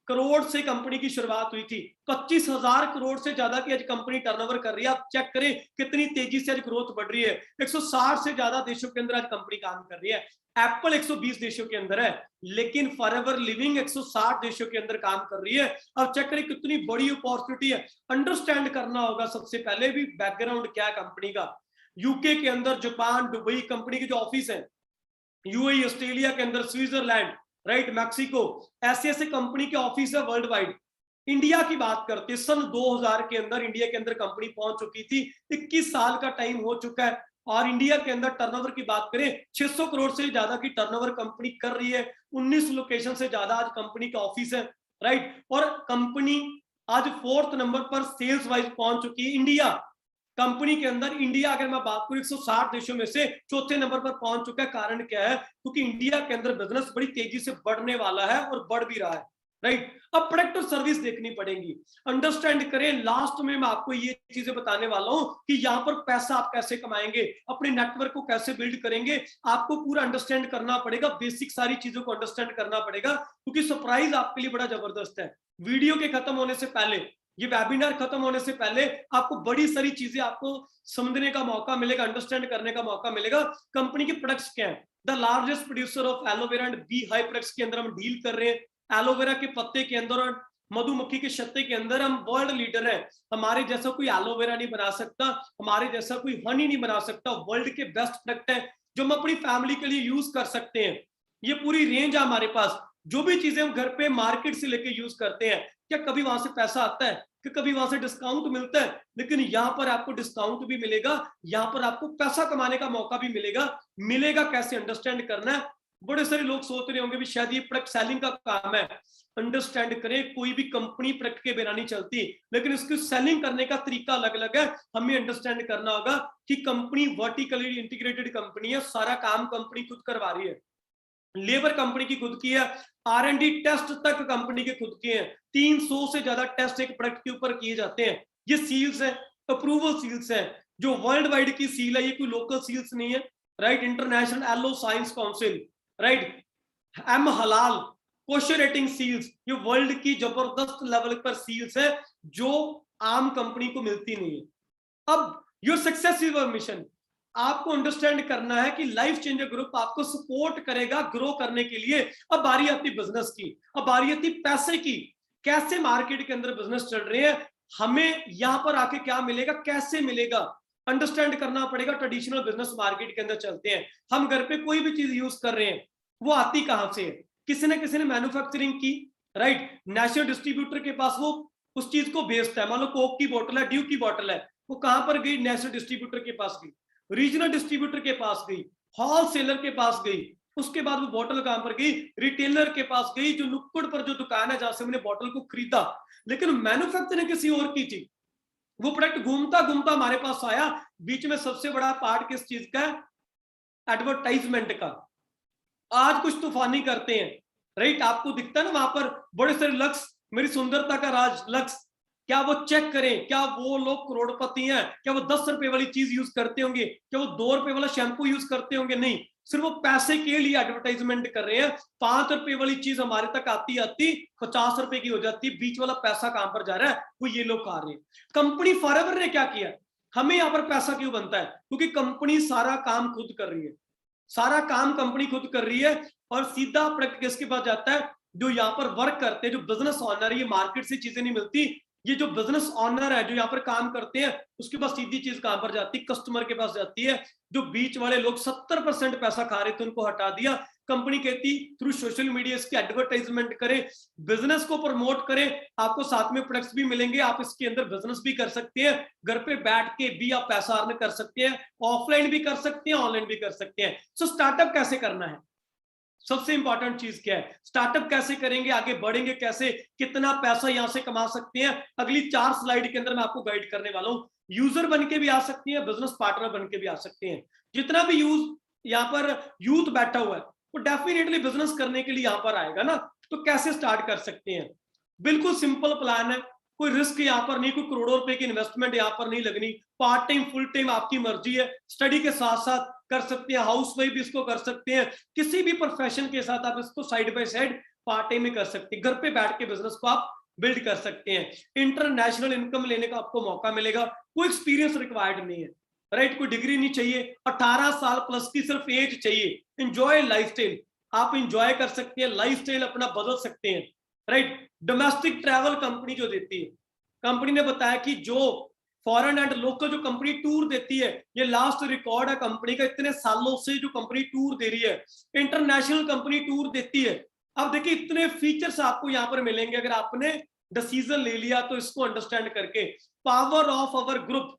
करोड़ से कंपनी की शुरुआत हुई थी। 25,000 करोड़ से ज्यादा की आज कंपनी टर्नओवर कर रही है। आप चेक करें कितनी तेजी से आज ग्रोथ बढ़ रही है। 160 से ज्यादा देशों के अंदर आज कंपनी काम कर रही है। एप्पल 120 देशों के अंदर है, लेकिन फॉरएवर लिविंग 160 देशों के अंदर काम कर रही है। अब चेक करें कितनी बड़ी अपॉर्चुनिटी है। अंडरस्टैंड करना होगा सबसे पहले भी बैकग्राउंड क्या है कंपनी का। यूके के अंदर, जापान, दुबई कंपनी के जो ऑफिस है, यूएई ऑस्ट्रेलिया के अंदर, स्विट्जरलैंड, राइट, मैक्सिको, ऐसे ऐसे कंपनी के ऑफिस है वर्ल्ड वाइड। इंडिया की बात करते हैं, सन 2000 के अंदर इंडिया के अंदर कंपनी पहुंच चुकी थी। 21 साल का टाइम हो चुका है और इंडिया के अंदर टर्नओवर की बात करें, 600 करोड़ से ज्यादा की टर्नओवर कंपनी कर रही है। 19 लोकेशन से ज्यादा आज कंपनी का ऑफिस है, राइट। और कंपनी आज 4th नंबर पर सेल्स वाइज पहुंच चुकी है। इंडिया कंपनी के अंदर, इंडिया अगर मैं बात करूं 160 देशों में से 4थे नंबर पर पहुंच चुका है। कारण क्या है? क्योंकि इंडिया के अंदर बिजनेस बड़ी तेजी से बढ़ने वाला है और बढ़ भी रहा है, राइट। अब प्रोडक्ट और सर्विस देखनी पड़ेगी। अंडरस्टैंड करें, लास्ट में मैं आपको ये चीजें बताने वाला हूं कि यहां पर पैसा आप कैसे कमाएंगे, अपने नेटवर्क को कैसे बिल्ड करेंगे। आपको पूरा अंडरस्टैंड करना पड़ेगा, बेसिक सारी चीजों को अंडरस्टैंड करना पड़ेगा, क्योंकि सरप्राइज आपके लिए बड़ा जबरदस्त है। वीडियो के खत्म होने से पहले, ये वेबिनार खत्म होने से पहले आपको बड़ी सारी चीजें आपको समझने का मौका मिलेगा, अंडरस्टैंड करने का मौका मिलेगा। कंपनी के प्रोडक्ट्स क्या है? The largest producer of aloe vera and bee hive products के अंदर हम डील कर रहे हैं। एलोवेरा के पत्ते के अंदर और मधुमक्खी के छत्ते के अंदर हम वर्ल्ड लीडर है। हमारे जैसा कोई एलोवेरा नहीं बना सकता, हमारे जैसा कोई हनी नहीं बना सकता। वर्ल्ड के बेस्ट प्रोडक्ट है जो हम अपनी फैमिली के लिए यूज कर सकते हैं। ये पूरी रेंज है हमारे पास। जो भी चीजें हम घर पे मार्केट से लेके यूज करते हैं, क्या कभी वहां से पैसा आता है कि कभी वहां से डिस्काउंट मिलता है? लेकिन यहाँ पर आपको डिस्काउंट भी मिलेगा, यहाँ पर आपको पैसा कमाने का मौका भी मिलेगा। मिलेगा कैसे, अंडरस्टैंड करना है। बड़े सारे लोग सोच रहे होंगे भी शायद ये प्रोडक्ट सेलिंग का काम है। अंडरस्टैंड करें, कोई भी कंपनी प्रोडक्ट के बिना नहीं चलती, लेकिन इसकी सेलिंग करने का तरीका अलग अलग है। हमें अंडरस्टैंड करना होगा कि कंपनी वर्टिकली इंटीग्रेटेड कंपनी है, सारा काम कंपनी खुद करवा रही है। लेबर कंपनी की खुद की है, R&D टेस्ट तक कंपनी के खुद के हैं। 300 से ज्यादा टेस्ट एक प्रोडक्ट के ऊपर किए जाते हैं। ये सील्स है, अप्रूवल सील्स है, जो वर्ल्ड वाइड की सील है, ये कोई लोकल सील्स नहीं है, right. International aloe science council, right, एम हलाल, कोशर रेटिंग सील्स, ये वर्ल्ड की जबरदस्त लेवल पर सील्स है जो आम कंपनी को मिलती नहीं है। अब your success is your mission. आपको अंडरस्टैंड करना है कि लाइफ चेंजर ग्रुप आपको सपोर्ट करेगा ग्रो करने के लिए। अब बारी आती बिजनेस की, अब बारी आती पैसे की। कैसे मार्केट के अंदर बिजनेस चल रहे हैं, हमें यहां पर आके क्या मिलेगा, कैसे मिलेगा, अंडरस्टैंड करना पड़ेगा। ट्रेडिशनल बिजनेस मार्केट के अंदर चलते हैं, हम घर पे कोई भी चीज यूज कर रहे हैं, वो आती कहां से है? किसी ने मैन्युफैक्चरिंग की, राइट। नेशनल डिस्ट्रीब्यूटर के पास वो उस चीज को बेचता है। मान लो कोक की बोतल है, ड्यू की बोतल है, वो कहां पर गई? नेशनल डिस्ट्रीब्यूटर के पास गई, रीजनल डिस्ट्रीब्यूटर के पास गई, होलसेलर के पास गई। उसके बाद वो बोतल कहां पर गई? रिटेलर के पास गई, जो नुक्कड़ पर जो दुकान है जहां से हमने बोतल को खरीदा। लेकिन मैन्युफैक्चरिंग किसी और की थी। वो प्रोडक्ट घूमता घूमता हमारे पास आया। बीच में सबसे बड़ा पार्ट किस चीज का है? एडवर्टाइजमेंट का। आज कुछ तूफानी करते हैं, राइट। आपको दिखता है ना वहां पर बड़े सारे लक्स, मेरी सुंदरता का राज लक्स। क्या वो चेक करें, क्या वो लोग करोड़पति हैं? क्या वो 10 रुपए वाली चीज यूज करते होंगे? क्या वो 2 रुपए वाला शैम्पू यूज करते होंगे? नहीं, सिर्फ वो पैसे के लिए एडवर्टाइजमेंट कर रहे हैं। 5 रुपए वाली चीज हमारे तक आती आती 50 रुपए की हो जाती। बीच वाला पैसा कहां पर जा रहा है? वो ये लोग खा रहे हैं। कंपनी फॉरएवर ने क्या किया? हमें यहां पर पैसा क्यों बनता है? क्योंकि कंपनी सारा काम खुद कर रही है। सारा काम कंपनी खुद कर रही है और सीधा प्रोडक्ट किसके पास जाता है? जो यहाँ पर वर्क करते हैं, जो बिजनेस ऑनर, ये मार्केट से चीजें नहीं मिलती, ये जो बिजनेस ऑनर है जो यहाँ पर काम करते हैं उसके पास सीधी चीज कहां पर जाती है? कस्टमर के पास जाती है। जो बीच वाले लोग 70% पैसा खा रहे थे उनको हटा दिया। कंपनी कहती थ्रू सोशल मीडिया इसकी एडवर्टाइजमेंट करें, बिजनेस को प्रमोट करें, आपको साथ में प्रोडक्ट्स भी मिलेंगे, आप इसके अंदर बिजनेस भी कर सकते हैं, घर पे बैठ के भी आप पैसा अर्न कर सकते हैं, ऑफलाइन भी कर सकते हैं, ऑनलाइन भी कर सकते हैं। सो स्टार्टअप कैसे करना है? सबसे इंपॉर्टेंट चीज क्या है? स्टार्टअप कैसे करेंगे, आगे बढ़ेंगे कैसे, कितना पैसा यहां से कमा सकते हैं, अगली 4 स्लाइड के अंदर मैं आपको गाइड करने वाला हूं। यूजर बन के भी आ सकते हैं, बिजनेस पार्टनर बन के भी आ सकते हैं। जितना भी यहाँ पर यूथ बैठा हुआ है वो डेफिनेटली बिजनेस करने के लिए यहाँ पर आएगा ना। तो कैसे स्टार्ट कर सकते हैं? बिल्कुल सिंपल प्लान है, कोई रिस्क यहाँ पर नहीं, कोई करोड़ों रुपए की इन्वेस्टमेंट यहाँ पर नहीं लगनी। पार्ट टाइम फुल टाइम आपकी मर्जी है, स्टडी के साथ साथ कर सकते हैं, हाउस वाइफ भी इसको कर सकते हैं, किसी भी प्रोफेशन के साथ आप इसको side by side part time में कर सकते हैं। घर पे बैठ के बिजनेस को आप बिल्ड कर सकते हैं। इंटरनेशनल इनकम लेने का आपको मौका मिलेगा, कोई एक्सपीरियंस रिक्वायर्ड नहीं है, राइट? कोई डिग्री नहीं चाहिए, 18 साल प्लस की सिर्फ एज चाहिए। एंजॉय लाइफस्टाइल, आप एंजॉय कर सकते हैं, लाइफस्टाइल अपना बदल सकते हैं, राइट? डोमेस्टिक ट्रैवल कंपनी जो देती है, कंपनी ने बताया कि जो फॉरेन एंड लोकल जो कंपनी टूर देती है, ये लास्ट रिकॉर्ड है कंपनी का, इतने सालों से जो कंपनी टूर दे रही है। इंटरनेशनल कंपनी टूर देती है। अब देखिए इतने फीचर्स आपको यहाँ पर मिलेंगे अगर आपने डिसीजन ले लिया तो इसको अंडरस्टैंड करके। पावर ऑफ अवर ग्रुप,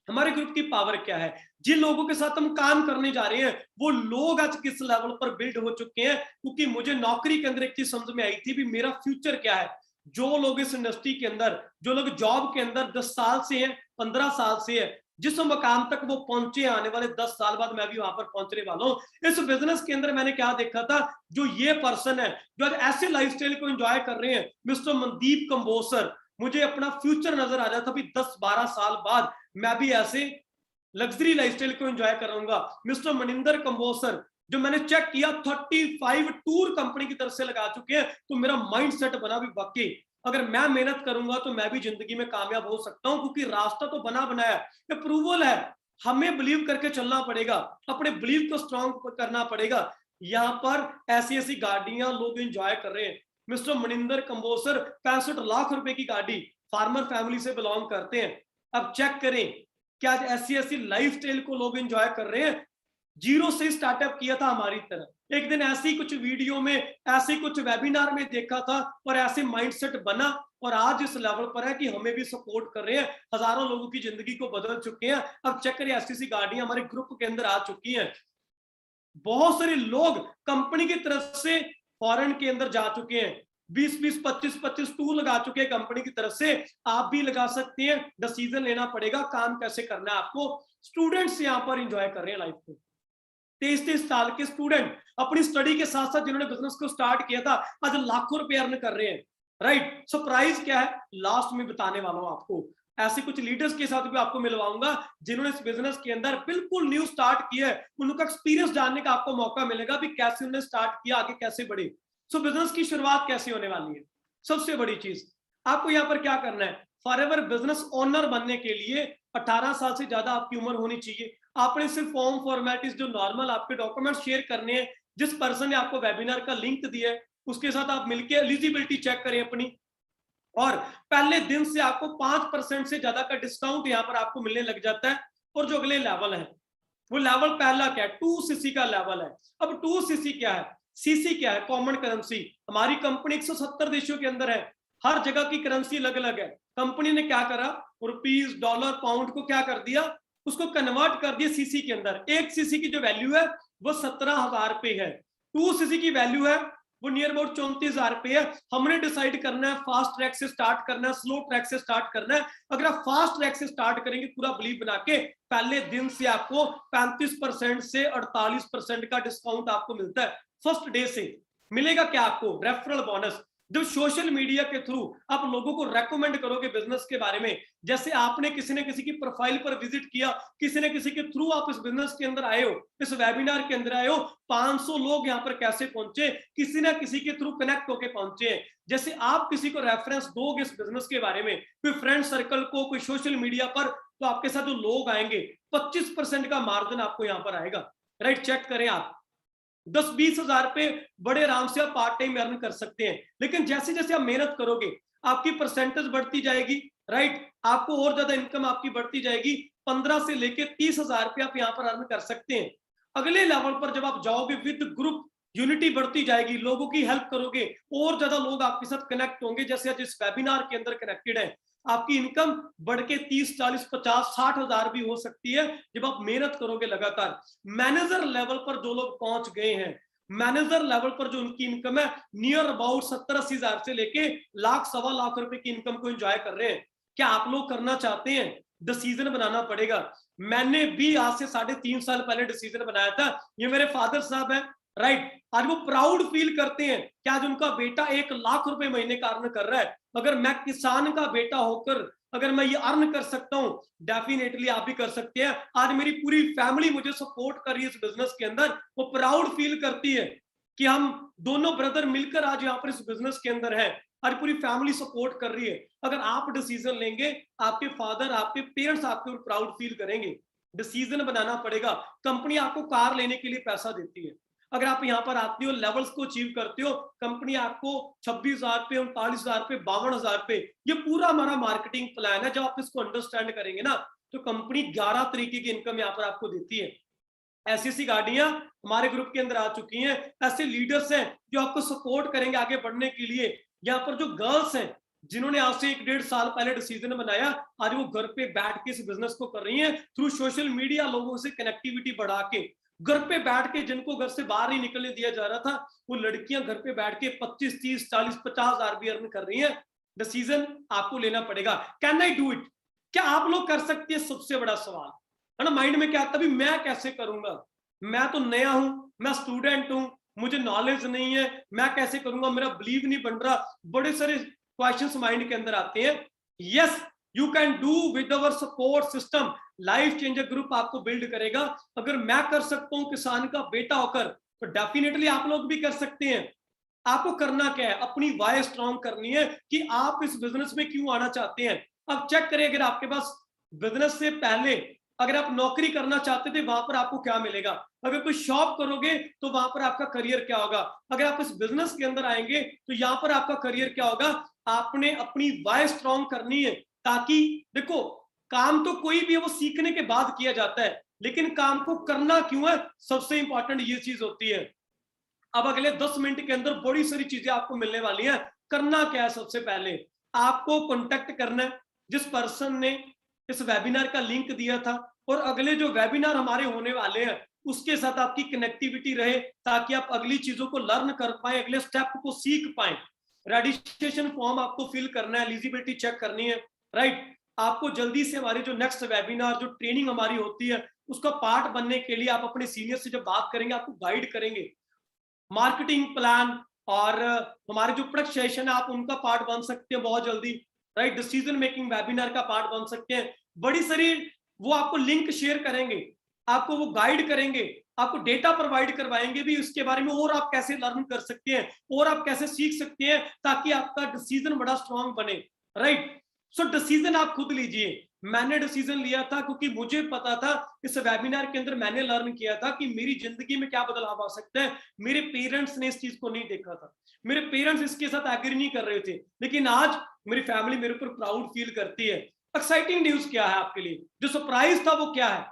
हमारे ग्रुप की पावर क्या है, जिन लोगों के साथ हम काम करने जा रहे हैं वो लोग आज किस लेवल पर बिल्ड हो चुके हैं। क्योंकि मुझे नौकरी के अंदर एक चीज समझ में आई थी भी मेरा फ्यूचर क्या है। जो लोग इस इंडस्ट्री के अंदर, जो लोग जॉब के अंदर 10 साल से हैं, 15 साल से है, जिस मकाम तक वो पहुंचे, आने वाले 10 साल बाद मैं भी वहां पर पहुंचने वाला हूं। इस बिजनेस के अंदर मैंने क्या देखा था, जो ये पर्सन है जो आज ऐसे लाइफस्टाइल को एंजॉय कर रहे हैं, मिस्टर मनदीप कंबोसर, मुझे अपना फ्यूचर नजर आ जाता भी 10-12 साल बाद मैं भी ऐसे लग्जरी लाइफस्टाइल को एंजॉय करूंगा। मिस्टर मनिंदर कंबोसर, जो मैंने चेक किया 35 टूर कंपनी की तरफ से लगा चुके हैं, तो मेरा माइंडसेट बना भी वाकई अगर मैं मेहनत करूंगा तो मैं भी जिंदगी में कामयाब हो सकता हूं। क्योंकि रास्ता तो बना बनाया है, अप्रूवल है, हमें बिलीव करके चलना पड़ेगा, अपने बिलीव को स्ट्रॉन्ग करना पड़ेगा। यहाँ पर ऐसी ऐसी गाड़ियां लोग एंजॉय कर रहे हैं। मिस्टर मनिंदर कंबोसर 65 लाख रुपए की गाड़ी, फार्मर फैमिली से बिलोंग करते हैं। अब चेक करें क्या ऐसी ऐसी लाइफस्टाइल को लोग एंजॉय कर रहे हैं। जीरो से स्टार्टअप किया था हमारी तरह, एक दिन ऐसी कुछ वीडियो में, ऐसे कुछ वेबिनार में देखा था और ऐसे माइंडसेट बना और आज इस लेवल पर है कि हमें भी सपोर्ट कर रहे हैं, हजारों लोगों की जिंदगी को बदल चुके हैं। अब चेक करिए ऐसी ऐसी गाड़ियां हमारे ग्रुप के अंदर आ चुकी हैं। बहुत सारे लोग कंपनी की तरफ से फॉरेन के अंदर जा चुके हैं, 20-20, 25-25 टूर लगा चुके हैं कंपनी की तरफ से। आप भी लगा सकते हैं, डिसीजन लेना पड़ेगा काम कैसे करना है आपको। स्टूडेंट्स यहाँ पर एंजॉय कर रहे हैं लाइफ को, 23 साल के स्टूडेंट अपनी स्टडी के साथ साथ जिन्होंने बिजनेस को स्टार्ट किया था आज लाखों रुपए अर्न कर रहे हैं, राइट? सरप्राइज क्या है लास्ट में बताने वाला हूं आपको। ऐसे कुछ लीडर्स के साथ भी आपको मिलवाऊंगा जिन्होंने इस बिजनेस के अंदर बिल्कुल न्यू स्टार्ट किया है, उनका एक्सपीरियंस जानने का आपको मौका मिलेगा भी कैसे उन्होंने स्टार्ट किया, आगे कैसे बढ़े। सो बिजनेस की शुरुआत कैसे होने वाली है, सबसे बड़ी चीज आपको यहाँ पर क्या करना है। फॉरएवर बिजनेस ओनर बनने के लिए 18 साल से ज्यादा आपकी उम्र होनी चाहिए। आपने सिर्फ फॉर्म फॉर्मेलिटीज जो नॉर्मल आपके डॉक्यूमेंट शेयर करने हैं, जिस पर्सन ने आपको वेबिनार का लिंक दिया है उसके साथ आप मिलकर एलिजिबिलिटी चेक करें अपनी, और पहले दिन से आपको 5% से ज्यादा का डिस्काउंट यहाँ पर आपको मिलने लग जाता है। और जो अगले लेवल है वो लेवल पहला क्या है, 2cc का लेवल है। अब 2cc क्या है, सीसी क्या है, कॉमन करेंसी। हमारी कंपनी 170 देशों के अंदर है, हर जगह की करेंसी अलग अलग है। कंपनी ने क्या करा, रुपीज, डॉलर, पाउंड को क्या कर दिया, उसको कन्वर्ट कर दिया सीसी के अंदर। एक सीसी की जो वैल्यू है वो 17,000 रुपए है, 2cc की वैल्यू है वो नियर अबाउट 34,000 रुपए है। हमने डिसाइड करना है फास्ट ट्रैक से स्टार्ट करना है, स्लो ट्रैक से स्टार्ट करना है। अगर आप फास्ट ट्रैक से स्टार्ट करेंगे पूरा बिलीव बना के, पहले दिन से आपको 35% से 48% का डिस्काउंट आपको मिलता है। फर्स्ट डे से मिलेगा क्या आपको, रेफरल बोनस। जब सोशल मीडिया के थ्रू आप लोगों को रेकमेंड करोगे बिजनेस के बारे में, जैसे आपने किसी ने किसी की प्रोफाइल पर विजिट किया, किसी ने किसी के थ्रू आप इस बिजनेस के अंदर आए हो, इस वेबिनार के अंदर आए हो, 500 लोग यहाँ पर कैसे पहुंचे, किसी ना किसी के थ्रू कनेक्ट होके पहुंचे। जैसे आप किसी को रेफरेंस दोगे इस बिजनेस के बारे में, कोई फ्रेंड सर्कल को, कोई सोशल मीडिया पर, तो आपके साथ जो लोग आएंगे 25% का मार्जिन आपको यहाँ पर आएगा। राइट, चेक करें आप 10-20 हजार रुपए बड़े आराम से आप पार्ट टाइम अर्न कर सकते हैं। लेकिन जैसे जैसे आप मेहनत करोगे आपकी परसेंटेज बढ़ती जाएगी, राइट, आपको और ज्यादा इनकम आपकी बढ़ती जाएगी। 15 से लेके 30 हजार रुपए आप यहाँ पर अर्न कर सकते हैं। अगले लेवल पर जब आप जाओगे विद ग्रुप, यूनिटी बढ़ती जाएगी, लोगों की हेल्प करोगे, और ज्यादा लोग आपके साथ कनेक्ट होंगे, जैसे आज इस वेबिनार के अंदर कनेक्टेड है। आपकी इनकम बढ़ के 30, 40, 50, 60 हजार भी हो सकती है जब आप मेहनत करोगे लगातार। मैनेजर लेवल पर जो लोग पहुंच गए हैं, मैनेजर लेवल पर जो उनकी इनकम है नियर अबाउट 70-80 हजार से लेके लाख, 1.25 लाख रुपए की इनकम को एंजॉय कर रहे हैं। क्या आप लोग करना चाहते हैं? डिसीजन बनाना पड़ेगा। मैंने भी आज से 3.5 साल पहले डिसीजन बनाया था। ये मेरे फादर साहब हैं, राइट, आज वो प्राउड फील करते हैं कि आज उनका बेटा 1 लाख रुपए महीने का अर्न कर रहा है। अगर मैं किसान का बेटा होकर अगर मैं ये अर्न कर सकता हूं, डेफिनेटली आप भी कर सकते हैं। आज मेरी पूरी फैमिली मुझे सपोर्ट कर रही है इस बिजनेस के अंदर, वो प्राउड फील करती है कि हम दोनों ब्रदर मिलकर आज यहाँ पर इस बिजनेस के अंदर है। आज पूरी फैमिली सपोर्ट कर रही है। अगर आप डिसीजन लेंगे, आपके फादर, आपके पेरेंट्स आपके ऊपर प्राउड फील करेंगे। डिसीजन बनाना पड़ेगा। कंपनी आपको कार लेने के लिए पैसा देती है। अगर आप यहाँ पर आते हो, लेवल्स को अचीव करते हो, कंपनी आपको 26,000 पे, 39,000 पे, 52,000 पे, ये पूरा हमारा मार्केटिंग प्लान है। जब आप इसको अंडरस्टैंड करेंगे ना, तो कंपनी 11 तरीके की इनकम यहाँ पर आपको देती है। ऐसी ऐसी गाड़ियां हमारे ग्रुप के अंदर आ चुकी हैं, ऐसे लीडर्स हैं जो आपको सपोर्ट करेंगे आगे बढ़ने के लिए। यहाँ पर जो गर्ल्स हैं जिन्होंने आज से 1-1.5 साल पहले डिसीजन बनाया, आज वो घर पे बैठ के इस बिजनेस को कर रही हैं थ्रू सोशल मीडिया, लोगों से कनेक्टिविटी बढ़ा के। घर पे बैठ के, जिनको घर से बाहर नहीं निकलने दिया जा रहा था, वो लड़कियां घर पे बैठ के 25, 30, 40, 50 हजार भी अर्न कर रही हैं। डिसीजन आपको लेना पड़ेगा। Can I do it? क्या आप लोग कर सकते हैं? सबसे बड़ा सवाल है ना माइंड में क्या आता है, मैं कैसे करूंगा? मैं तो नया हूं, मैं स्टूडेंट हूं, मुझे नॉलेज नहीं है, मैं कैसे करूंगा, मेरा बिलीव नहीं बन रहा। बड़े सारे क्वेश्चंस माइंड के अंदर आते हैं। Yes, you can do with our support system. Life changer group आपको बिल्ड करेगा। अगर मैं कर सकता हूं किसान का बेटा होकर, तो डेफिनेटली आप लोग भी कर सकते हैं। आपको करना क्या है? अपनी वाय स्ट्रॉन्ग करनी है कि आप इस बिजनेस में क्यों आना चाहते हैं। अब चेक करें, अगर आपके पास बिजनेस से पहले अगर आप नौकरी करना चाहते थे, वहां पर आपको क्या मिलेगा? अगर कोई शॉप करोगे तो वहां पर आपका करियर क्या होगा? अगर आप इस बिजनेस के अंदर आएंगे तो यहां पर आपका करियर क्या होगा? आपने अपनी वाय स्ट्रॉन्ग करनी है, ताकि देखो, काम तो कोई भी है वो सीखने के बाद किया जाता है, लेकिन काम को करना क्यों है, सबसे इंपॉर्टेंट ये चीज होती है। अब अगले 10 मिनट के अंदर बड़ी सारी चीजें आपको मिलने वाली हैं। करना क्या है? सबसे पहले आपको कांटेक्ट करना है जिस पर्सन ने इस वेबिनार का लिंक दिया था, और अगले जो वेबिनार हमारे होने वाले हैं उसके साथ आपकी कनेक्टिविटी रहे, ताकि आप अगली चीजों को लर्न कर पाए, अगले स्टेप को सीख पाए। रजिस्ट्रेशन फॉर्म आपको फिल करना है, एलिजिबिलिटी चेक करनी है, राइट। आपको जल्दी से हमारी जो नेक्स्ट वेबिनार, जो ट्रेनिंग हमारी होती है, उसका पार्ट बनने के लिए आप अपने सीनियर से जब बात करेंगे, आपको गाइड करेंगे। मार्केटिंग प्लान और हमारे जो प्रोडक्ट सेशन है, आप उनका पार्ट बन सकते हैं बहुत जल्दी, राइट। डिसीजन मेकिंग वेबिनार का पार्ट बन सकते हैं। बड़ी सारी वो आपको लिंक शेयर करेंगे, आपको वो गाइड करेंगे, आपको डेटा प्रोवाइड करवाएंगे भी उसके बारे में, और आप कैसे लर्न कर सकते हैं, और आप कैसे सीख सकते हैं, ताकि आपका डिसीजन बड़ा स्ट्रांग बने, राइट। सो डिसीजन आप खुद लीजिए। मैंने डिसीजन लिया था क्योंकि मुझे पता था, इस वेबिनार के अंदर मैंने लर्न किया था कि मेरी जिंदगी में क्या बदलाव आ सकता है। मेरे पेरेंट्स ने इस चीज को नहीं देखा था, मेरे पेरेंट्स इसके साथ एग्री नहीं कर रहे थे, लेकिन आज मेरी फैमिली मेरे ऊपर प्राउड फील करती है। एक्साइटिंग न्यूज क्या है आपके लिए? जो सरप्राइज था वो क्या है?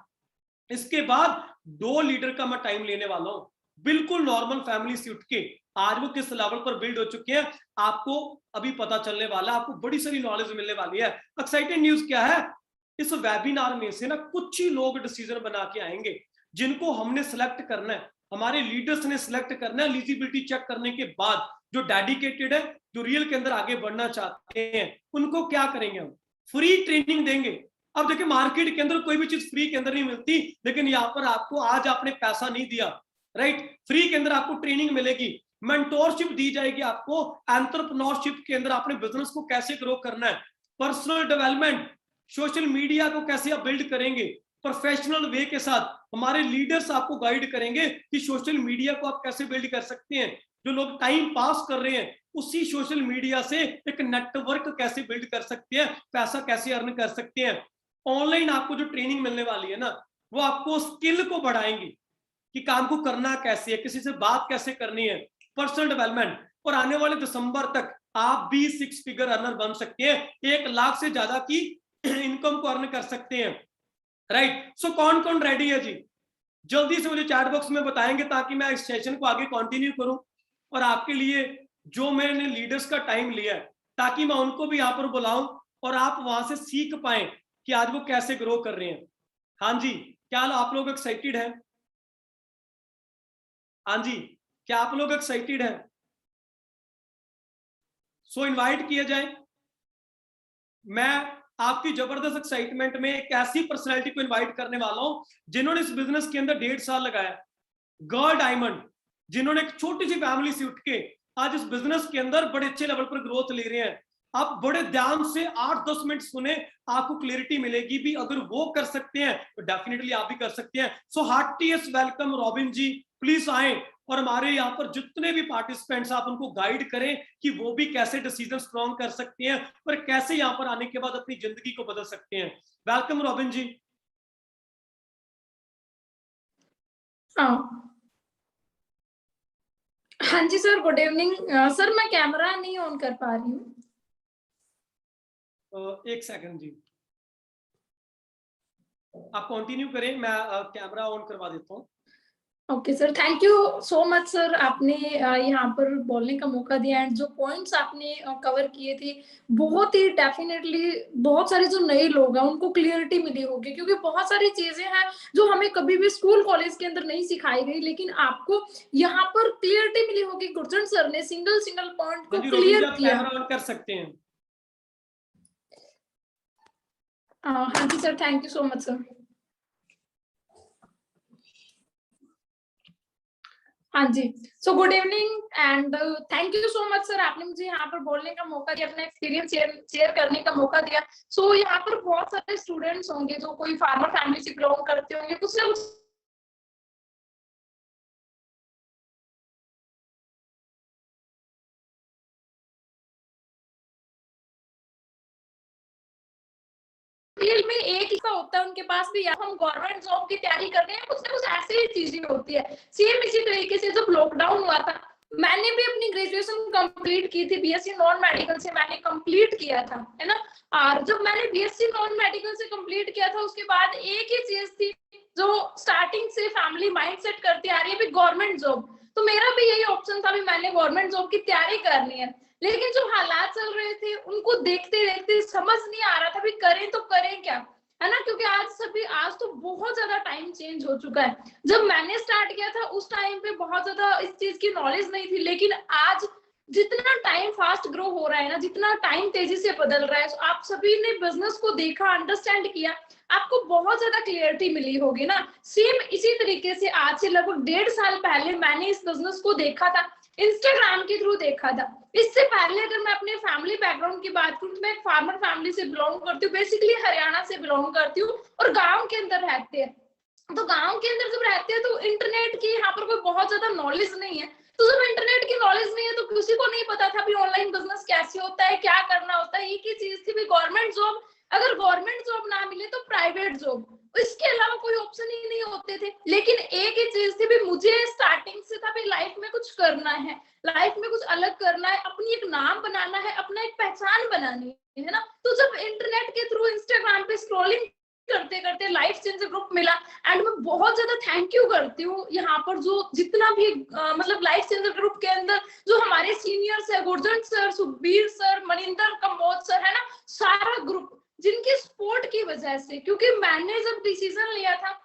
इसके बाद 2 लीडर का मैं टाइम लेने वाला हूं, बिल्कुल नॉर्मल फैमिली से उठ के। आज वो किस लेवल पर बिल्ड हो चुके हैं आपको अभी पता चलने वाला, आपको बड़ी सारी नॉलेज मिलने वाली है। एक्साइटिंग न्यूज क्या है? इस वेबिनार में से ना कुछ ही लोग डिसीजन बना के आएंगे, जिनको हमने सिलेक्ट करना है, हमारे लीडर्स ने सिलेक्ट करना है। एलिजिबिलिटी चेक करने के बाद जो डेडिकेटेड है, जो रियल के अंदर आगे बढ़ना चाहते हैं, उनको क्या करेंगे? हम फ्री ट्रेनिंग देंगे। अब देखिए, मार्केट के अंदर कोई भी चीज फ्री के अंदर नहीं मिलती, लेकिन यहाँ पर आपको, आज आपने पैसा नहीं दिया, राइट, फ्री के अंदर आपको ट्रेनिंग मिलेगी, मेंटोरशिप दी जाएगी आपको। एंटरप्रेन्योरशिप के अंदर आपने बिजनेस को कैसे ग्रो करना है, पर्सनल डेवलपमेंट, सोशल मीडिया को कैसे आप बिल्ड करेंगे प्रोफेशनल वे के साथ। हमारे लीडर्स आपको गाइड करेंगे कि सोशल मीडिया को आप कैसे बिल्ड कर सकते हैं। जो लोग टाइम पास कर रहे हैं, उसी सोशल मीडिया से एक नेटवर्क कैसे बिल्ड कर सकते हैं, पैसा कैसे अर्न कर सकते हैं। ऑनलाइन आपको जो ट्रेनिंग मिलने वाली है ना, वो आपको स्किल को बढ़ाएंगी कि काम को करना कैसे है, किसी से बात कैसे करनी है, पर्सनल डेवलपमेंट। और आने वाले दिसंबर तक आप भी 6 फिगर अर्नर बन सकते हैं, 1 लाख से ज्यादा की इनकम को अर्न कर सकते हैं, राइट। सो कौन कौन रेडी है जी, जल्दी से मुझे चैट बॉक्स में बताएंगे ताकि मैं इस सेशन को आगे कंटिन्यू करूं और आपके लिए जो मैंने लीडर्स का टाइम लिया है ताकि मैं उनको भी यहाँ पर बुलाऊं और आप वहां से सीख पाए कि आज वो कैसे ग्रो कर रहे हैं। हाँ जी, क्या आप लोग एक्साइटेड हैं? हाँ जी, क्या आप लोग एक्साइटेड हैं? सो इनवाइट किया जाए। मैं आपकी जबरदस्त एक्साइटमेंट में एक ऐसी पर्सनैलिटी को इनवाइट करने वाला हूं जिन्होंने इस बिजनेस के अंदर 1.5 साल लगाया, गर्ल डायमंड, जिन्होंने एक छोटी सी फैमिली से उठ के आज इस बिजनेस के अंदर बड़े अच्छे लेवल पर ग्रोथ ले रहे हैं। आप बड़े ध्यान से 8-10 मिनट सुने, आपको क्लियरिटी मिलेगी भी। अगर वो कर सकते हैं तो डेफिनेटली आप भी कर सकते हैं। सो heartiest welcome robin ji, please आए और हमारे यहाँ पर जितने भी पार्टिसिपेंट्स आप उनको गाइड करें कि वो भी कैसे डिसीजन स्ट्रॉन्ग कर सकते हैं और कैसे यहाँ पर आने के बाद अपनी जिंदगी को बदल सकते हैं। वेलकम रॉबिन जी। हाँ जी सर, गुड इवनिंग। सर मैं कैमरा नहीं ऑन कर पा रही हूँ। एक सेकंड जी, आप कंटिन्यू करें, मैं कैमरा ऑन करवा देता हूँ। Okay sir, thank you so much sir, आपने यहाँ पर बोलने का मौका दिया एंड जो पॉइंट्स आपने कवर किए थे बहुत ही डेफिनेटली बहुत सारे जो नए लोग हैं उनको क्लियरिटी मिली होगी, क्योंकि बहुत सारी चीजें हैं जो हमें कभी भी स्कूल कॉलेज के अंदर नहीं सिखाई गई, लेकिन आपको यहाँ पर क्लियरिटी मिली होगी। गुरजन सर ने सिंगल पॉइंट को क्लियर किया। कैमरा ऑन कर सकते हैं। हाँ जी sir, thank you so much sir. हाँ जी, so good evening and thank you so much sir, आपने मुझे यहाँ पर बोलने का मौका दिया, अपना एक्सपीरियंस शेयर करने का मौका दिया। सो यहाँ पर बहुत सारे स्टूडेंट्स होंगे जो कोई फार्मर फैमिली से बिलोंग करते होंगे, कुछ ना कुछ फील्ड में एक ही का होता है उनके पास भी, या हम गवर्नमेंट जॉब की तैयारी कर रहे हैं, कुछ ना कुछ ऐसी ही चीजें होती है। सेम इसी तरीके से जब लॉकडाउन हुआ था मैंने भी अपनी ग्रेजुएशन कंप्लीट की थी, बीएससी नॉन मेडिकल से मैंने कंप्लीट किया था, है ना। और जब मैंने बीएससी नॉन मेडिकल से कंप्लीट किया था उसके बाद एक ही चीज थी जो स्टार्टिंग से फैमिली माइंडसेट करती आ रही है, भी गवर्नमेंट जॉब। तो मेरा भी यही ऑप्शन था, भी मैंने गवर्नमेंट जॉब की तैयारी करनी है। लेकिन जो हालात चल रहे थे उनको देखते देखते समझ नहीं आ रहा था भी करें तो करें क्या, है ना, क्योंकि आज तो बहुत ज्यादा टाइम चेंज हो चुका है। जब मैंने स्टार्ट किया था उस टाइम पे बहुत ज्यादा इस चीज की नॉलेज नहीं थी, लेकिन आज जितना टाइम फास्ट ग्रो हो रहा है ना, जितना टाइम तेजी से बदल रहा है, आप सभी ने बिजनेस को देखा, अंडरस्टैंड किया, आपको बहुत ज्यादा क्लियरिटी मिली होगी ना। सेम इसी तरीके से आज से लगभग 1.5 साल पहले मैंने इस बिजनेस को देखा था, इंस्टाग्राम के थ्रू देखा था। इससे पहले अगर मैं अपने फैमिली बैकग्राउंड की बात करूं तो मैं एक फार्मर फैमिली से बिलोंग करती हूँ, बेसिकली हरियाणा से बिलोंग करती हूँ और गांव के अंदर रहते हैं। तो गांव के अंदर जब रहते हैं तो इंटरनेट की यहाँ पर कोई बहुत ज्यादा नॉलेज नहीं है। तो जब इंटरनेट की नॉलेज नहीं है तो किसी को नहीं पता था भी ऑनलाइन बिजनेस कैसे होता है, क्या करना होता है। एक ही चीज थी भी गवर्नमेंट जॉब, अगर गवर्नमेंट जॉब ना मिले तो प्राइवेट जॉब, इसके अलावा कोई ऑप्शन ही नहीं होते थे। लेकिन एक ही चीज थी भी मुझे स्टार्टिंग से था भी लाइफ में कुछ करना है, लाइफ में कुछ अलग करना है, अपनी एक नाम बनाना है, अपना एक पहचान बनानी है ना। तो जब इंटरनेट के थ्रू इंस्टाग्राम पे स्क्रॉलिंग करते करते लाइफ चेंजर ग्रुप मिला एंड मैं बहुत ज्यादा थैंक यू करती हूँ यहाँ पर जो जितना भी मतलब लाइफ चेंजर ग्रुप के अंदर जो हमारे सीनियर्स है, Gurjan sir, Sukhbir sir, Maninder Kamboj sir, है ना, सारा ग्रुप जिनकी सपोर्ट की वजह से, क्योंकि मैंने जब डिसीजन लिया था,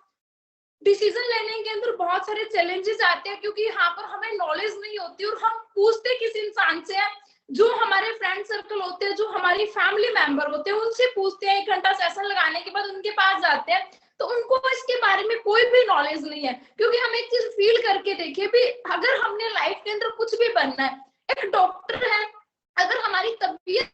डिसीजन लेने के अंदर बहुत सारे चैलेंजेस आते हैं क्योंकि यहाँ पर हमें नॉलेज नहीं होती और हम पूछते किस इंसान से है, जो हमारे फ्रेंड सर्कल होते हैं, जो हमारी फैमिली मेंबर होते हैं, उनसे पूछते हैं। 1 घंटा सेशन लगाने के बाद उनके पास जाते हैं तो उनको इसके बारे में कोई भी नॉलेज नहीं है। क्योंकि हम एक चीज फील करके देखिए भी अगर हमने लाइफ के अंदर कुछ भी बनना है, एक डॉक्टर है, अगर हमारी तबीयत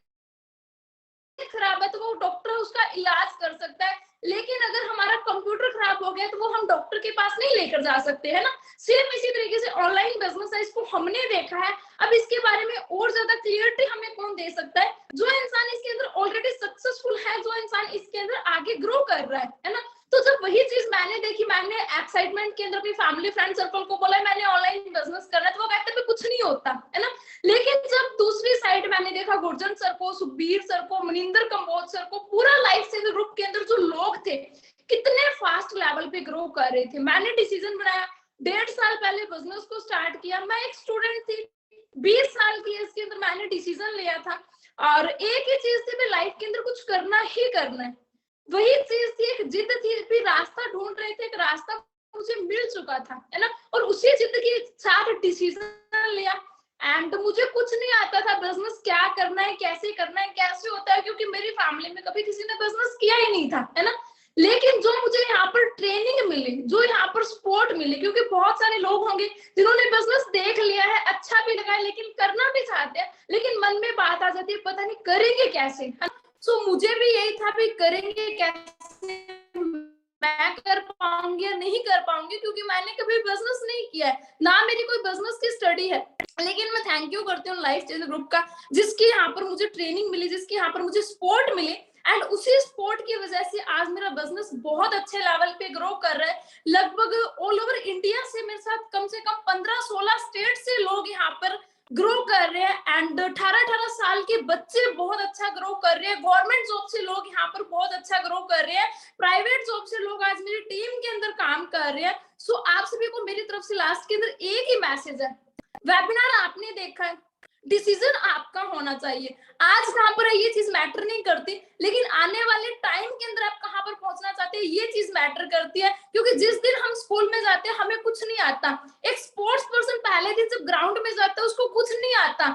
खराब है तो वो डॉक्टर उसका इलाज कर सकता है, लेकिन अगर हमारा कंप्यूटर खराब हो गया तो वो हम डॉक्टर के पास नहीं लेकर जा सकते, है ना। सेम इसी तरीके से ऑनलाइन बिजनेस है, इसको हमने देखा है। अब इसके बारे में और ज्यादा क्लियरिटी हमें कौन दे सकता है? जो इंसान इसके अंदर ऑलरेडी सक्सेसफुल है, जो इंसान इसके अंदर आगे ग्रो कर रहा है ना। तो जब वही चीज मैंने देखी, मैंने एक्साइटमेंट के अंदर अपनी फैमिली फ्रेंड सर्कल को बोला मैंने ऑनलाइन बिजनेस करना है, तो वो कहते हैं कुछ नहीं होता है ना। लेकिन जब दूसरी साइड मैंने देखा गुरजन सर को, सुखबीर सर को, मनिंदर कंबोज सर को, पूरा लाइफ सेंस ग्रुप के अंदर जो लोग थे कितने फास्ट लेवल पे ग्रो कर रहे थे। मैंने डिसीजन बनाया, 1.5 साल पहले बिजनेस को स्टार्ट किया। मैं एक स्टूडेंट थी, 20 साल की एज के अंदर मैंने डिसीजन लिया था और एक ही चीज थी, मैं लाइफ के अंदर कुछ करना ही करना है। वही चीज थी, एक जिद थी, भी रास्ता ढूंढ रहे थे, एक रास्ता मुझे मिल चुका था, है ना। और उसी जिद के साथ डिसीजन लिया एंड मुझे कुछ नहीं आता था बिजनेस क्या करना है, कैसे करना है, कैसे होता है, क्योंकि मेरी फैमिली में कभी किसी ने बिजनेस किया ही नहीं था, है ना। लेकिन जो मुझे यहाँ पर ट्रेनिंग मिली, जो यहाँ पर सपोर्ट मिली, क्योंकि बहुत सारे लोग होंगे जिन्होंने बिजनेस देख लिया है, अच्छा भी लगा है, लेकिन करना भी चाहते हैं, लेकिन मन में बात आ जाती है पता नहीं करेंगे कैसे। सो मुझे भी यही था भी करेंगे कैसे, मैं कर पाऊंगी या नहीं कर पाऊंगी, क्योंकि मैंने कभी बिजनेस नहीं किया है, ना मेरी कोई बिजनेस की स्टडी है। लेकिन मैं थैंक यू करती हूँ लाइफ चेंज ग्रुप का, जिसकी यहाँ पर मुझे ट्रेनिंग मिली, जिसकी यहाँ पर मुझे सपोर्ट मिली एंड उसी सपोर्ट की वजह से आज मेरा बिजनेस बहुत अच्छे लेवल पे ग्रो कर रहा है। लगभग ऑल ओवर इंडिया से मेरे साथ कम से कम 15-16 स्टेट से लोग यहाँ पर ग्रो कर रहे हैं एंड 18-18 साल के बच्चे बहुत अच्छा ग्रो कर रहे हैं। गवर्नमेंट जॉब से लोग यहाँ पर बहुत अच्छा ग्रो कर रहे हैं, प्राइवेट जॉब से लोग आज मेरी टीम के अंदर काम कर रहे हैं। सो आप सभी को मेरी तरफ से लास्ट के अंदर एक ही मैसेज है, वेबिनार आपने देखा है, डिसीजन आपका होना चाहिए। आज कहां पर है ये चीज मैटर नहीं करती, लेकिन आने वाले टाइम के अंदर आप कहां पर पहुंचना चाहते हैं ये चीज मैटर करती है। क्योंकि जिस दिन हम स्कूल में जाते हैं हमें कुछ नहीं आता, एक स्पोर्ट्स पर्सन पहले दिन जब ग्राउंड में जाता है उसको कुछ नहीं आता,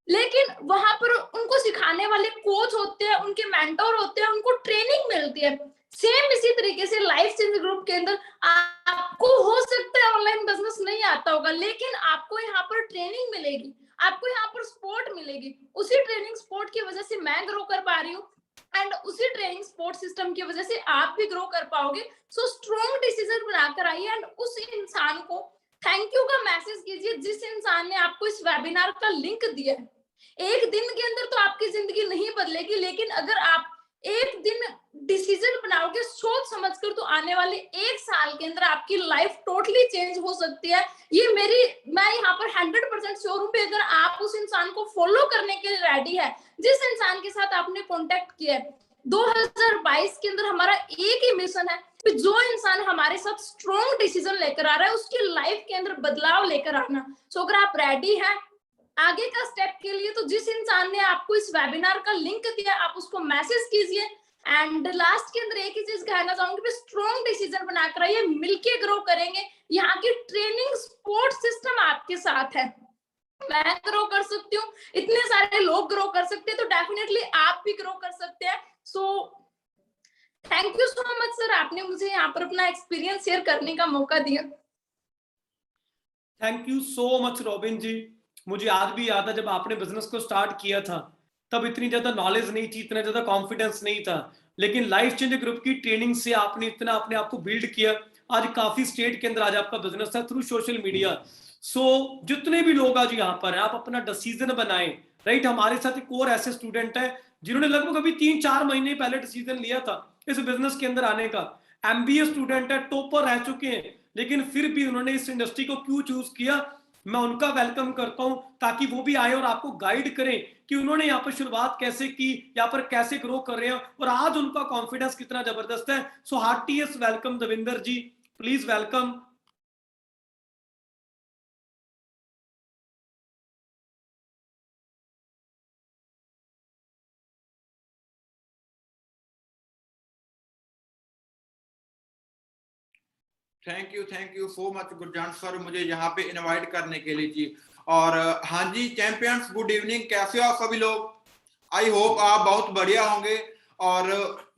लेकिन वहां पर उनको सिखाने वाले कोच होते हैं, उनके मेंटोर होते हैं, उनको ट्रेनिंग मिलती है। सेम इसी तरीके से लाइफ चेंज ग्रुप के अंदर आपको हो सकता है ऑनलाइन बिजनेस नहीं आता होगा, लेकिन आपको यहाँ पर ट्रेनिंग मिलेगी, आपको यहाँ पर सपोर्ट मिलेगी। उसी ट्रेनिंग सपोर्ट की वजह से मैं ग्रो कर पा रही हूँ एंड उसी ट्रेनिंग सपोर्ट सिस्टम की वजह से आप भी ग्रो कर पाओगे। सो स्ट्रॉन्ग डिसीजन बनाकर आइए एंड उस इंसान को थैंक यू का मैसेज कीजिए जिस इंसान ने आपको इस वेबिनार का लिंक दिया है। एक दिन के अंदर तो आपकी जिंदगी नहीं बदलेगी, लेकिन अगर आप एक दिन डिसीजन बनाओगे सोच समझकर, तो आने वाले 1 साल के अंदर आपकी लाइफ टोटली चेंज हो सकती है। ये मैं यहाँ पर 100% श्योर हूँ। अगर आप उस इंसान को फॉलो करने के लिए रेडी है, जिस इंसान के साथ आपने कांटेक्ट किया है, 2022 के अंदर हमारा एक ही मिशन है, जो इंसान हमारे साथ स्ट्रॉन्ग डिसीजन लेकर आ रहा है उसकी लाइफ के अंदर बदलाव लेकर आना। सो अगर आप रेडी हैं आगे का स्टेप के लिए, तो जिस इंसान ने आपको इस वेबिनार का लिंक दिया आप उसको मैसेज कीजिए। एंड लास्ट के अंदर एक ही चीज कहना चाहूंगी, स्ट्रॉन्ग डिसीजन बनाकर आइए, मिलके ग्रो करेंगे। यहाँ की ट्रेनिंग सपोर्ट सिस्टम आपके साथ है, मैं ग्रो कर सकती हूँ, इतने सारे लोग ग्रो कर सकते हैं, तो डेफिनेटली आप भी ग्रो कर सकते हैं। So thank you so much sir, आपने मुझे यहाँ पर अपना एक्सपीरियंस शेयर करने का मौका दिया। Thank you so much Robin ji. मुझे आज भी याद है जब आपने बिजनेस को स्टार्ट किया था तब इतनी ज्यादा नॉलेज नहीं थी, इतना ज्यादा कॉन्फिडेंस नहीं था, लेकिन लाइफ चेंज ग्रुप की ट्रेनिंग से आपने इतना अपने आप को बिल्ड किया। आज काफी स्टेट के अंदर आज आपका बिजनेस है थ्रू सोशल मीडिया। सो जितने भी लोग आज यहाँ पर है आप अपना डिसीजन बनाएं, राइट। हमारे साथ एक और ऐसे स्टूडेंट है जिन्होंने लगभग अभी 3-4 महीने पहले डिसीजन लिया था इस बिजनेस के अंदर आने का। MBA स्टूडेंट है, टॉपर रह चुके हैं, लेकिन फिर भी उन्होंने इस इंडस्ट्री को क्यों चूज किया, मैं उनका वेलकम करता हूं ताकि वो भी आए और आपको गाइड करें कि उन्होंने यहाँ पर शुरुआत कैसे की, यहाँ पर कैसे ग्रो कर रहे हैं और आज उनका कॉन्फिडेंस कितना जबरदस्त है। So heartiest welcome Davinder ji, please welcome. Thank you so much Gurjan sir, मुझे यहाँ पे इनवाइट करने के लिए जी। और हाँ जी चैंपियंस, गुड इवनिंग, कैसे हो सभी लोग? आई होप आप बहुत बढ़िया होंगे। और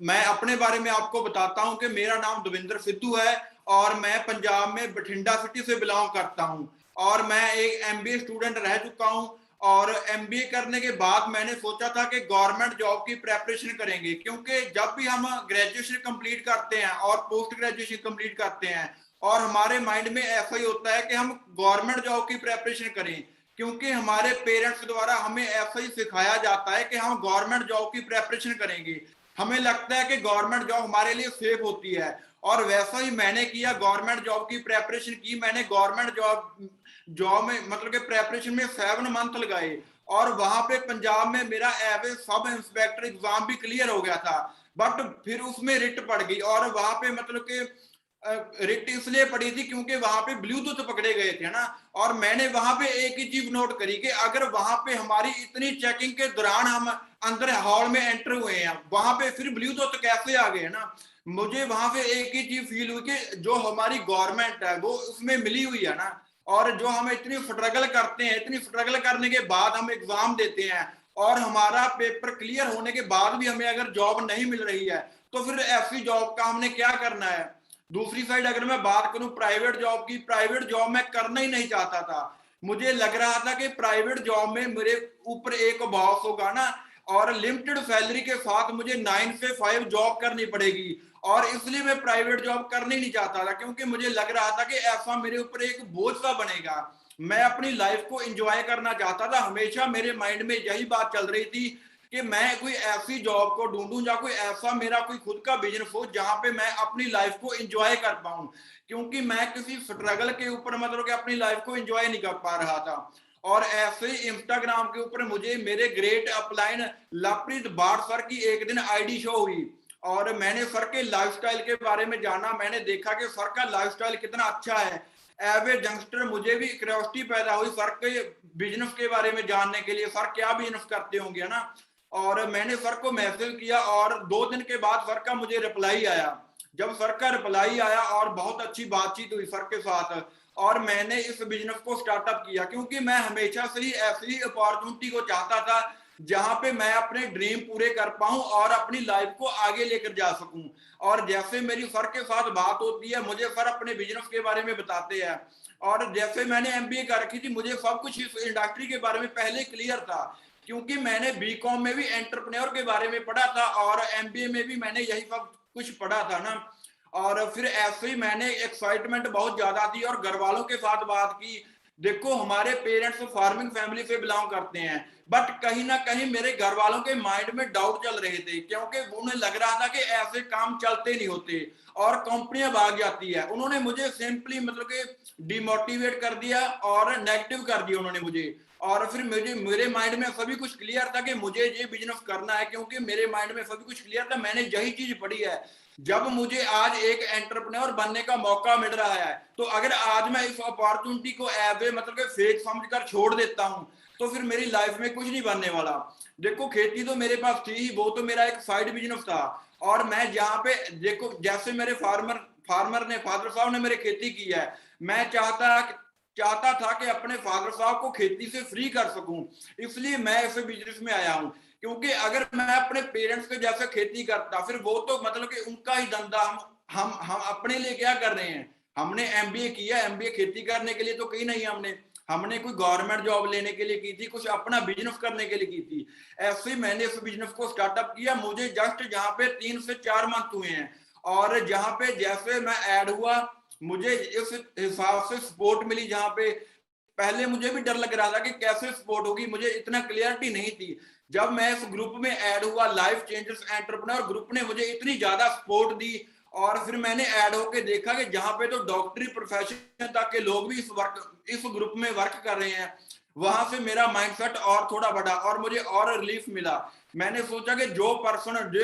मैं अपने बारे में आपको बताता हूँ कि मेरा नाम दविंदर सिद्धू है और मैं पंजाब में बठिंडा सिटी से बिलोंग करता हूँ और मैं एक MBA स्टूडेंट रह चुका हूँ। और MBA करने के बाद मैंने सोचा था कि गवर्नमेंट जॉब की प्रेपरेशन करेंगे, क्योंकि जब भी हम ग्रेजुएशन कंप्लीट करते हैं और पोस्ट ग्रेजुएशन कंप्लीट करते हैं और हमारे माइंड में ऐसा ही होता है कि हम गवर्नमेंट जॉब की प्रेपरेशन करें, क्योंकि हमारे पेरेंट्स द्वारा हमें ऐसा ही सिखाया जाता है कि हम गवर्नमेंट जॉब की प्रेपरेशन करेंगे। हमें लगता है कि गवर्नमेंट जॉब हमारे लिए सेफ होती है और वैसा ही मैंने किया, गवर्नमेंट जॉब की प्रेपरेशन की मैंने। गवर्नमेंट जॉब में मतलब के प्रेपरेशन में 7 मंथ लगाए, और वहां पे पंजाब में मेरा as a sub inspector exam भी क्लियर हो गया था। बट फिर उसमें रिट पड़ गई, और वहां पे मतलब के रिट इसलिए पड़ी थी क्योंकि वहां पे ब्लूटूथ पकड़े गए थे ना। और मैंने वहां पे एक ही चीज नोट करी कि अगर वहां पे हमारी इतनी चेकिंग के दौरान हम अंदर हॉल में एंटर हुए हैं, वहां पे फिर ब्लूटूथ कैसे आ गए ना। मुझे वहां पे एक ही चीज फील हुई कि जो हमारी गवर्नमेंट है वो उसमें मिली हुई है ना, और जो हम इतनी स्ट्रगल करते हैं, इतनी स्ट्रगल करने के बाद हम एग्जाम देते हैं, और हमारा पेपर क्लियर होने के बाद भी हमें अगर जॉब नहीं मिल रही है, तो फिर ऐसी जॉब का हमने क्या करना है। दूसरी साइड अगर मैं बात करूं प्राइवेट जॉब की, प्राइवेट जॉब मैं करना ही नहीं चाहता था। मुझे लग रहा था कि प्राइवेट जॉब में मेरे ऊपर एक बॉस होगा ना, और लिमिटेड सैलरी के साथ मुझे 9 से 5 जॉब करनी पड़ेगी, और इसलिए मैं प्राइवेट जॉब करना ही नहीं चाहता था, क्योंकि मुझे लग रहा था कि ऐसा मेरे ऊपर एक बोझ सा बनेगा। मैं अपनी लाइफ को एंजॉय करना चाहता था। हमेशा मेरे माइंड में यही बात चल रही थी कि मैं कोई ऐसी जॉब को ढूंढूं या कोई ऐसा मेरा कोई खुद का बिजनेस हो जहां पे मैं अपनी लाइफ को एंजॉय कर पाऊं, क्योंकि मैं किसी स्ट्रगल के ऊपर मतलब कि अपनी लाइफ को एंजॉय नहीं कर पा रहा था। और ऐसे ही इंस्टाग्राम के ऊपर मुझे मेरे ग्रेट अपलाइन लवप्रीत भाट सर की एक दिन आईडी शो हुई, और मैंने सर के लाइफस्टाइल के बारे में जाना। मैंने देखा कि सर का लाइफस्टाइल कितना अच्छा है। एज ए यंगस्टर मुझे भी क्यूरियोसिटी पैदा हुई सर के बिजनेस के बारे में जानने के लिए, सर क्या बिजनेस करते होंगे ना। और मैंने सर को मैसेज किया, और 2 दिन के बाद सर का मुझे रिप्लाई आया। जब सर का रिप्लाई आया और बहुत अच्छी बातचीत हुई सर के साथ, और मैंने इस बिजनेस को स्टार्टअप किया, क्योंकि मैं हमेशा से ही ऐसी अपॉर्चुनिटी को चाहता था जहां पे मैं अपने ड्रीम पूरे कर पाऊं और अपनी लाइफ को आगे लेकर जा सकूं। और जैसे मेरी सर के साथ बात होती है, मुझे सर अपने बिजनेस के बारे में बताते हैं, और जैसे मैंने एमबीए कर रखी थी, मुझे सब कुछ इस इंडस्ट्री के बारे में पहले क्लियर था, क्योंकि मैंने बीकॉम में भी एंटरप्रेन्योर के बारे में पढ़ा था, और एमबीए में भी मैंने यही सब कुछ पढ़ा था ना। और फिर ऐसे ही मैंने एक्साइटमेंट बहुत ज्यादा थी, और घर वालों के साथ बात की। देखो हमारे पेरेंट्स फार्मिंग फैमिली से बिलोंग करते हैं, बट कहीं ना कहीं मेरे घर वालों के माइंड में डाउट चल रहे थे, क्योंकि उन्हें लग रहा था कि ऐसे काम चलते नहीं होते और कंपनियां भाग जाती है। उन्होंने मुझे सिंपली मतलब कि डिमोटिवेट कर दिया और नेगेटिव कर दिया उन्होंने मुझे। और फिर मेरे माइंड में सभी कुछ क्लियर था कि मुझे ये बिजनेस करना है, क्योंकि मेरे माइंड में सभी कुछ क्लियर था। मैंने यही चीज पढ़ी है। जब मुझे आज एक एंटरप्रेन्योर बनने का मौका मिल रहा है, तो अगर आज मैं इस अपॉर्चुनिटी को एज ए मतलब कि फेक समझकर छोड़ देता हूं, तो फिर मेरी लाइफ में कुछ नहीं बनने वाला। देखो खेती तो मेरे पास थी, वो तो मेरा एक साइड बिजनेस था। और मैं जहाँ पे देखो जैसे मेरे फादर साहब ने मेरे खेती की है, मैं चाहता था कि अपने फादर साहब को खेती से फ्री कर सकूं, इसलिए मैं इस बिजनेस में आया हूं। क्योंकि अगर मैं अपने पेरेंट्स के जैसे खेती करता, फिर वो तो मतलब कि उनका ही धंधा, हम अपने लिए क्या कर रहे हैं। हमने एमबीए किया, एमबीए खेती करने के लिए तो कहीं नहीं, हमने कोई गवर्नमेंट जॉब लेने के लिए की थी, कुछ अपना बिजनेस करने के लिए की थी। ऐसे ही मैंने इस बिजनेस को स्टार्टअप किया। मुझे जस्ट जहाँ पे 3 से 4 मंथ हुए हैं, और जहाँ पे जैसे मैं ऐड हुआ, मुझे इस हिसाब से सपोर्ट मिली। जहाँ पे पहले मुझे भी डर लग रहा था कि कैसे सपोर्ट होगी, मुझे इतना क्लियरिटी नहीं थी। जब मैं इस ग्रुप में ऐड हुआ, लाइफ चेंजर्स एंटरप्रेन्योर ग्रुप ने मुझे इतनी ज्यादा सपोर्ट दी, और फिर मैंने ऐड होके देखा कि जहां पे तो डॉक्टरी प्रोफेशन तक के लोग भी इस ग्रुप में वर्क कर रहे हैं, वहां से मेरा माइंडसेट और थोड़ा बढ़ा और मुझे और रिलीफ मिला। मैंने सोचा कि जो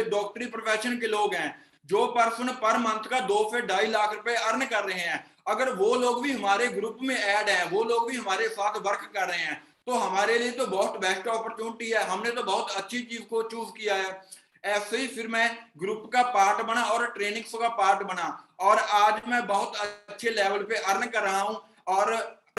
डॉक्टरी प्रोफेशन के लोग हैं, जो पर्सन पर मंथ का 2 से 2.5 लाख रुपए अर्न कर रहे हैं, अगर वो लोग भी हमारे ग्रुप में ऐड हैं, वो लोग भी हमारे साथ वर्क कर रहे हैं, तो हमारे लिए तो बहुत बेस्ट अपॉर्चुनिटी है। हमने तो बहुत अच्छी चीज को चूज किया है। ऐसे ही फिर मैं ग्रुप का पार्ट बना और ट्रेनिंग्स का पार्ट बना, और आज मैं बहुत अच्छे लेवल पे अर्न कर रहा हूं। और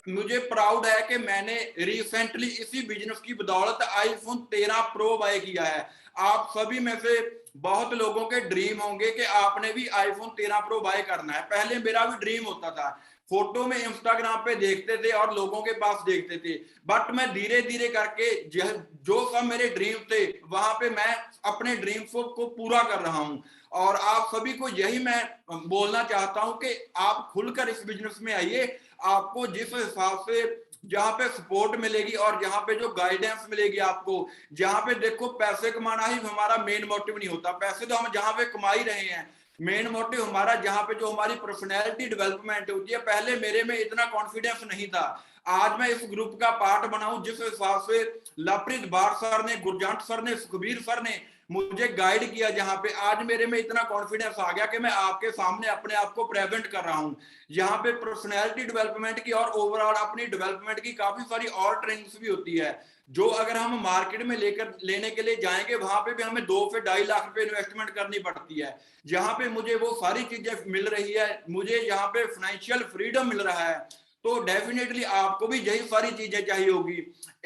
मुझे प्राउड है कि मैंने रिसेंटली इसी बिजनेस की बदौलत आईफोन 13 प्रो बाय किया है। आप सभी में से बहुत लोगों के ड्रीम होंगे कि आपने भी आईफोन 13 प्रो बाय करना है। पहले मेरा भी ड्रीम होता था, फोटो में इंस्टाग्राम पे देखते थे और लोगों के पास देखते थे, बट मैं धीरे धीरे करके जो सब मेरे ड्रीम थे वहां पे मैं अपने ड्रीम को पूरा कर रहा हूं। और आप सभी को यही मैं बोलना चाहता हूं कि आप खुलकर इस बिजनेस में आइए। आपको जिस हिसाब से जहां पे सपोर्ट मिलेगी और जहां पे जो गाइडेंस मिलेगी आपको, जहां पे देखो पैसे कमाना ही हमारा मेन मोटिव नहीं होता, पैसे तो हम जहां पे कमा ही रहे हैं, मेन मोटिव हमारा जहाँ पे जो हमारी पर्सनैलिटी डेवलपमेंट होती है, पहले मेरे में इतना कॉन्फिडेंस नहीं था। आज मैं इस ग्रुप का पार्ट बना हूं, जिस हिसाब से लवप्रीत बार सर ने, गुरजंट सर ने, सुखबीर सर ने मुझे गाइड किया, जहां पे आज मेरे में इतना कॉन्फिडेंस आ गया कि मैं आपके सामने अपने आप को प्रेजेंट कर रहा हूं। यहाँ पे पर्सनैलिटी डेवलपमेंट की और ओवरऑल अपनी डेवलपमेंट की काफी सारी और ट्रेनिंग्स भी होती है, जो अगर हम मार्केट में लेने के लिए जाएंगे, वहां पे भी हमें 2 से 2.5 लाख रुपए इन्वेस्टमेंट करनी पड़ती है। जहां पे मुझे वो सारी चीजें मिल रही है, मुझे यहाँ पे फाइनेंशियल फ्रीडम मिल रहा है, तो डेफिनेटली आपको भी यही सारी चीजें चाहिए होगी।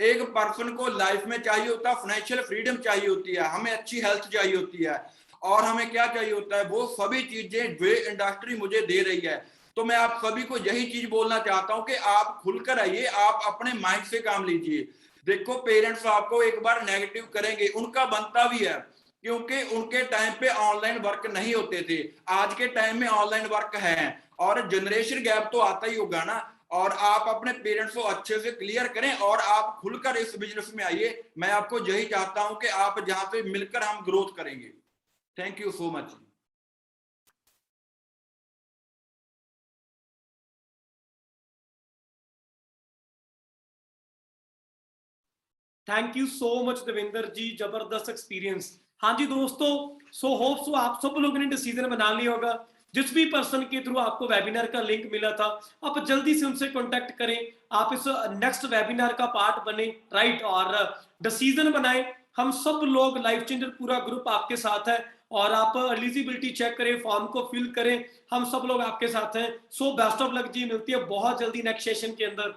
एक पर्सन को लाइफ में चाहिए होता है, फाइनेंशियल फ्रीडम चाहिए होती है, हमें अच्छी हेल्थ चाहिए होती है, और हमें क्या चाहिए होता है, वो सभी चीजें वे इंडस्ट्री मुझे दे रही है। तो मैं आप सभी को यही चीज बोलना चाहता हूं कि आप खुलकर आइए, आप अपने माइंड से काम लीजिए। देखो, पेरेंट्स आपको एक बार नेगेटिव करेंगे, उनका बनता भी है, क्योंकि उनके टाइम पे ऑनलाइन वर्क नहीं होते थे, आज के टाइम में ऑनलाइन वर्क है, और जनरेशन गैप तो आता ही होगा ना। और आप अपने पेरेंट्स को अच्छे से क्लियर करें और आप खुलकर इस बिजनेस में आइए। मैं आपको यही चाहता हूं कि आप जहां पे मिलकर हम ग्रोथ करेंगे। Thank you so much. Thank you so much Devendra ji, जबरदस्त एक्सपीरियंस। हाँ जी दोस्तों, सो होप सो आप सब लोगों ने डिसीजन बना लिया होगा। जिस भी पर्सन के थ्रू आपको वेबिनार का लिंक मिला था, आप जल्दी से उनसे कांटेक्ट करें, आप इस नेक्स्ट वेबिनार का पार्ट बने, राइट, और डिसीजन बनाएं। हम सब लोग लाइफ चेंजर पूरा ग्रुप आपके साथ है, और आप एलिजिबिलिटी चेक करें, फॉर्म को फिल करें, हम सब लोग आपके साथ हैं। सो बेस्ट ऑफ लक जी, मिलती है बहुत जल्दी नेक्स्ट सेशन के अंदर।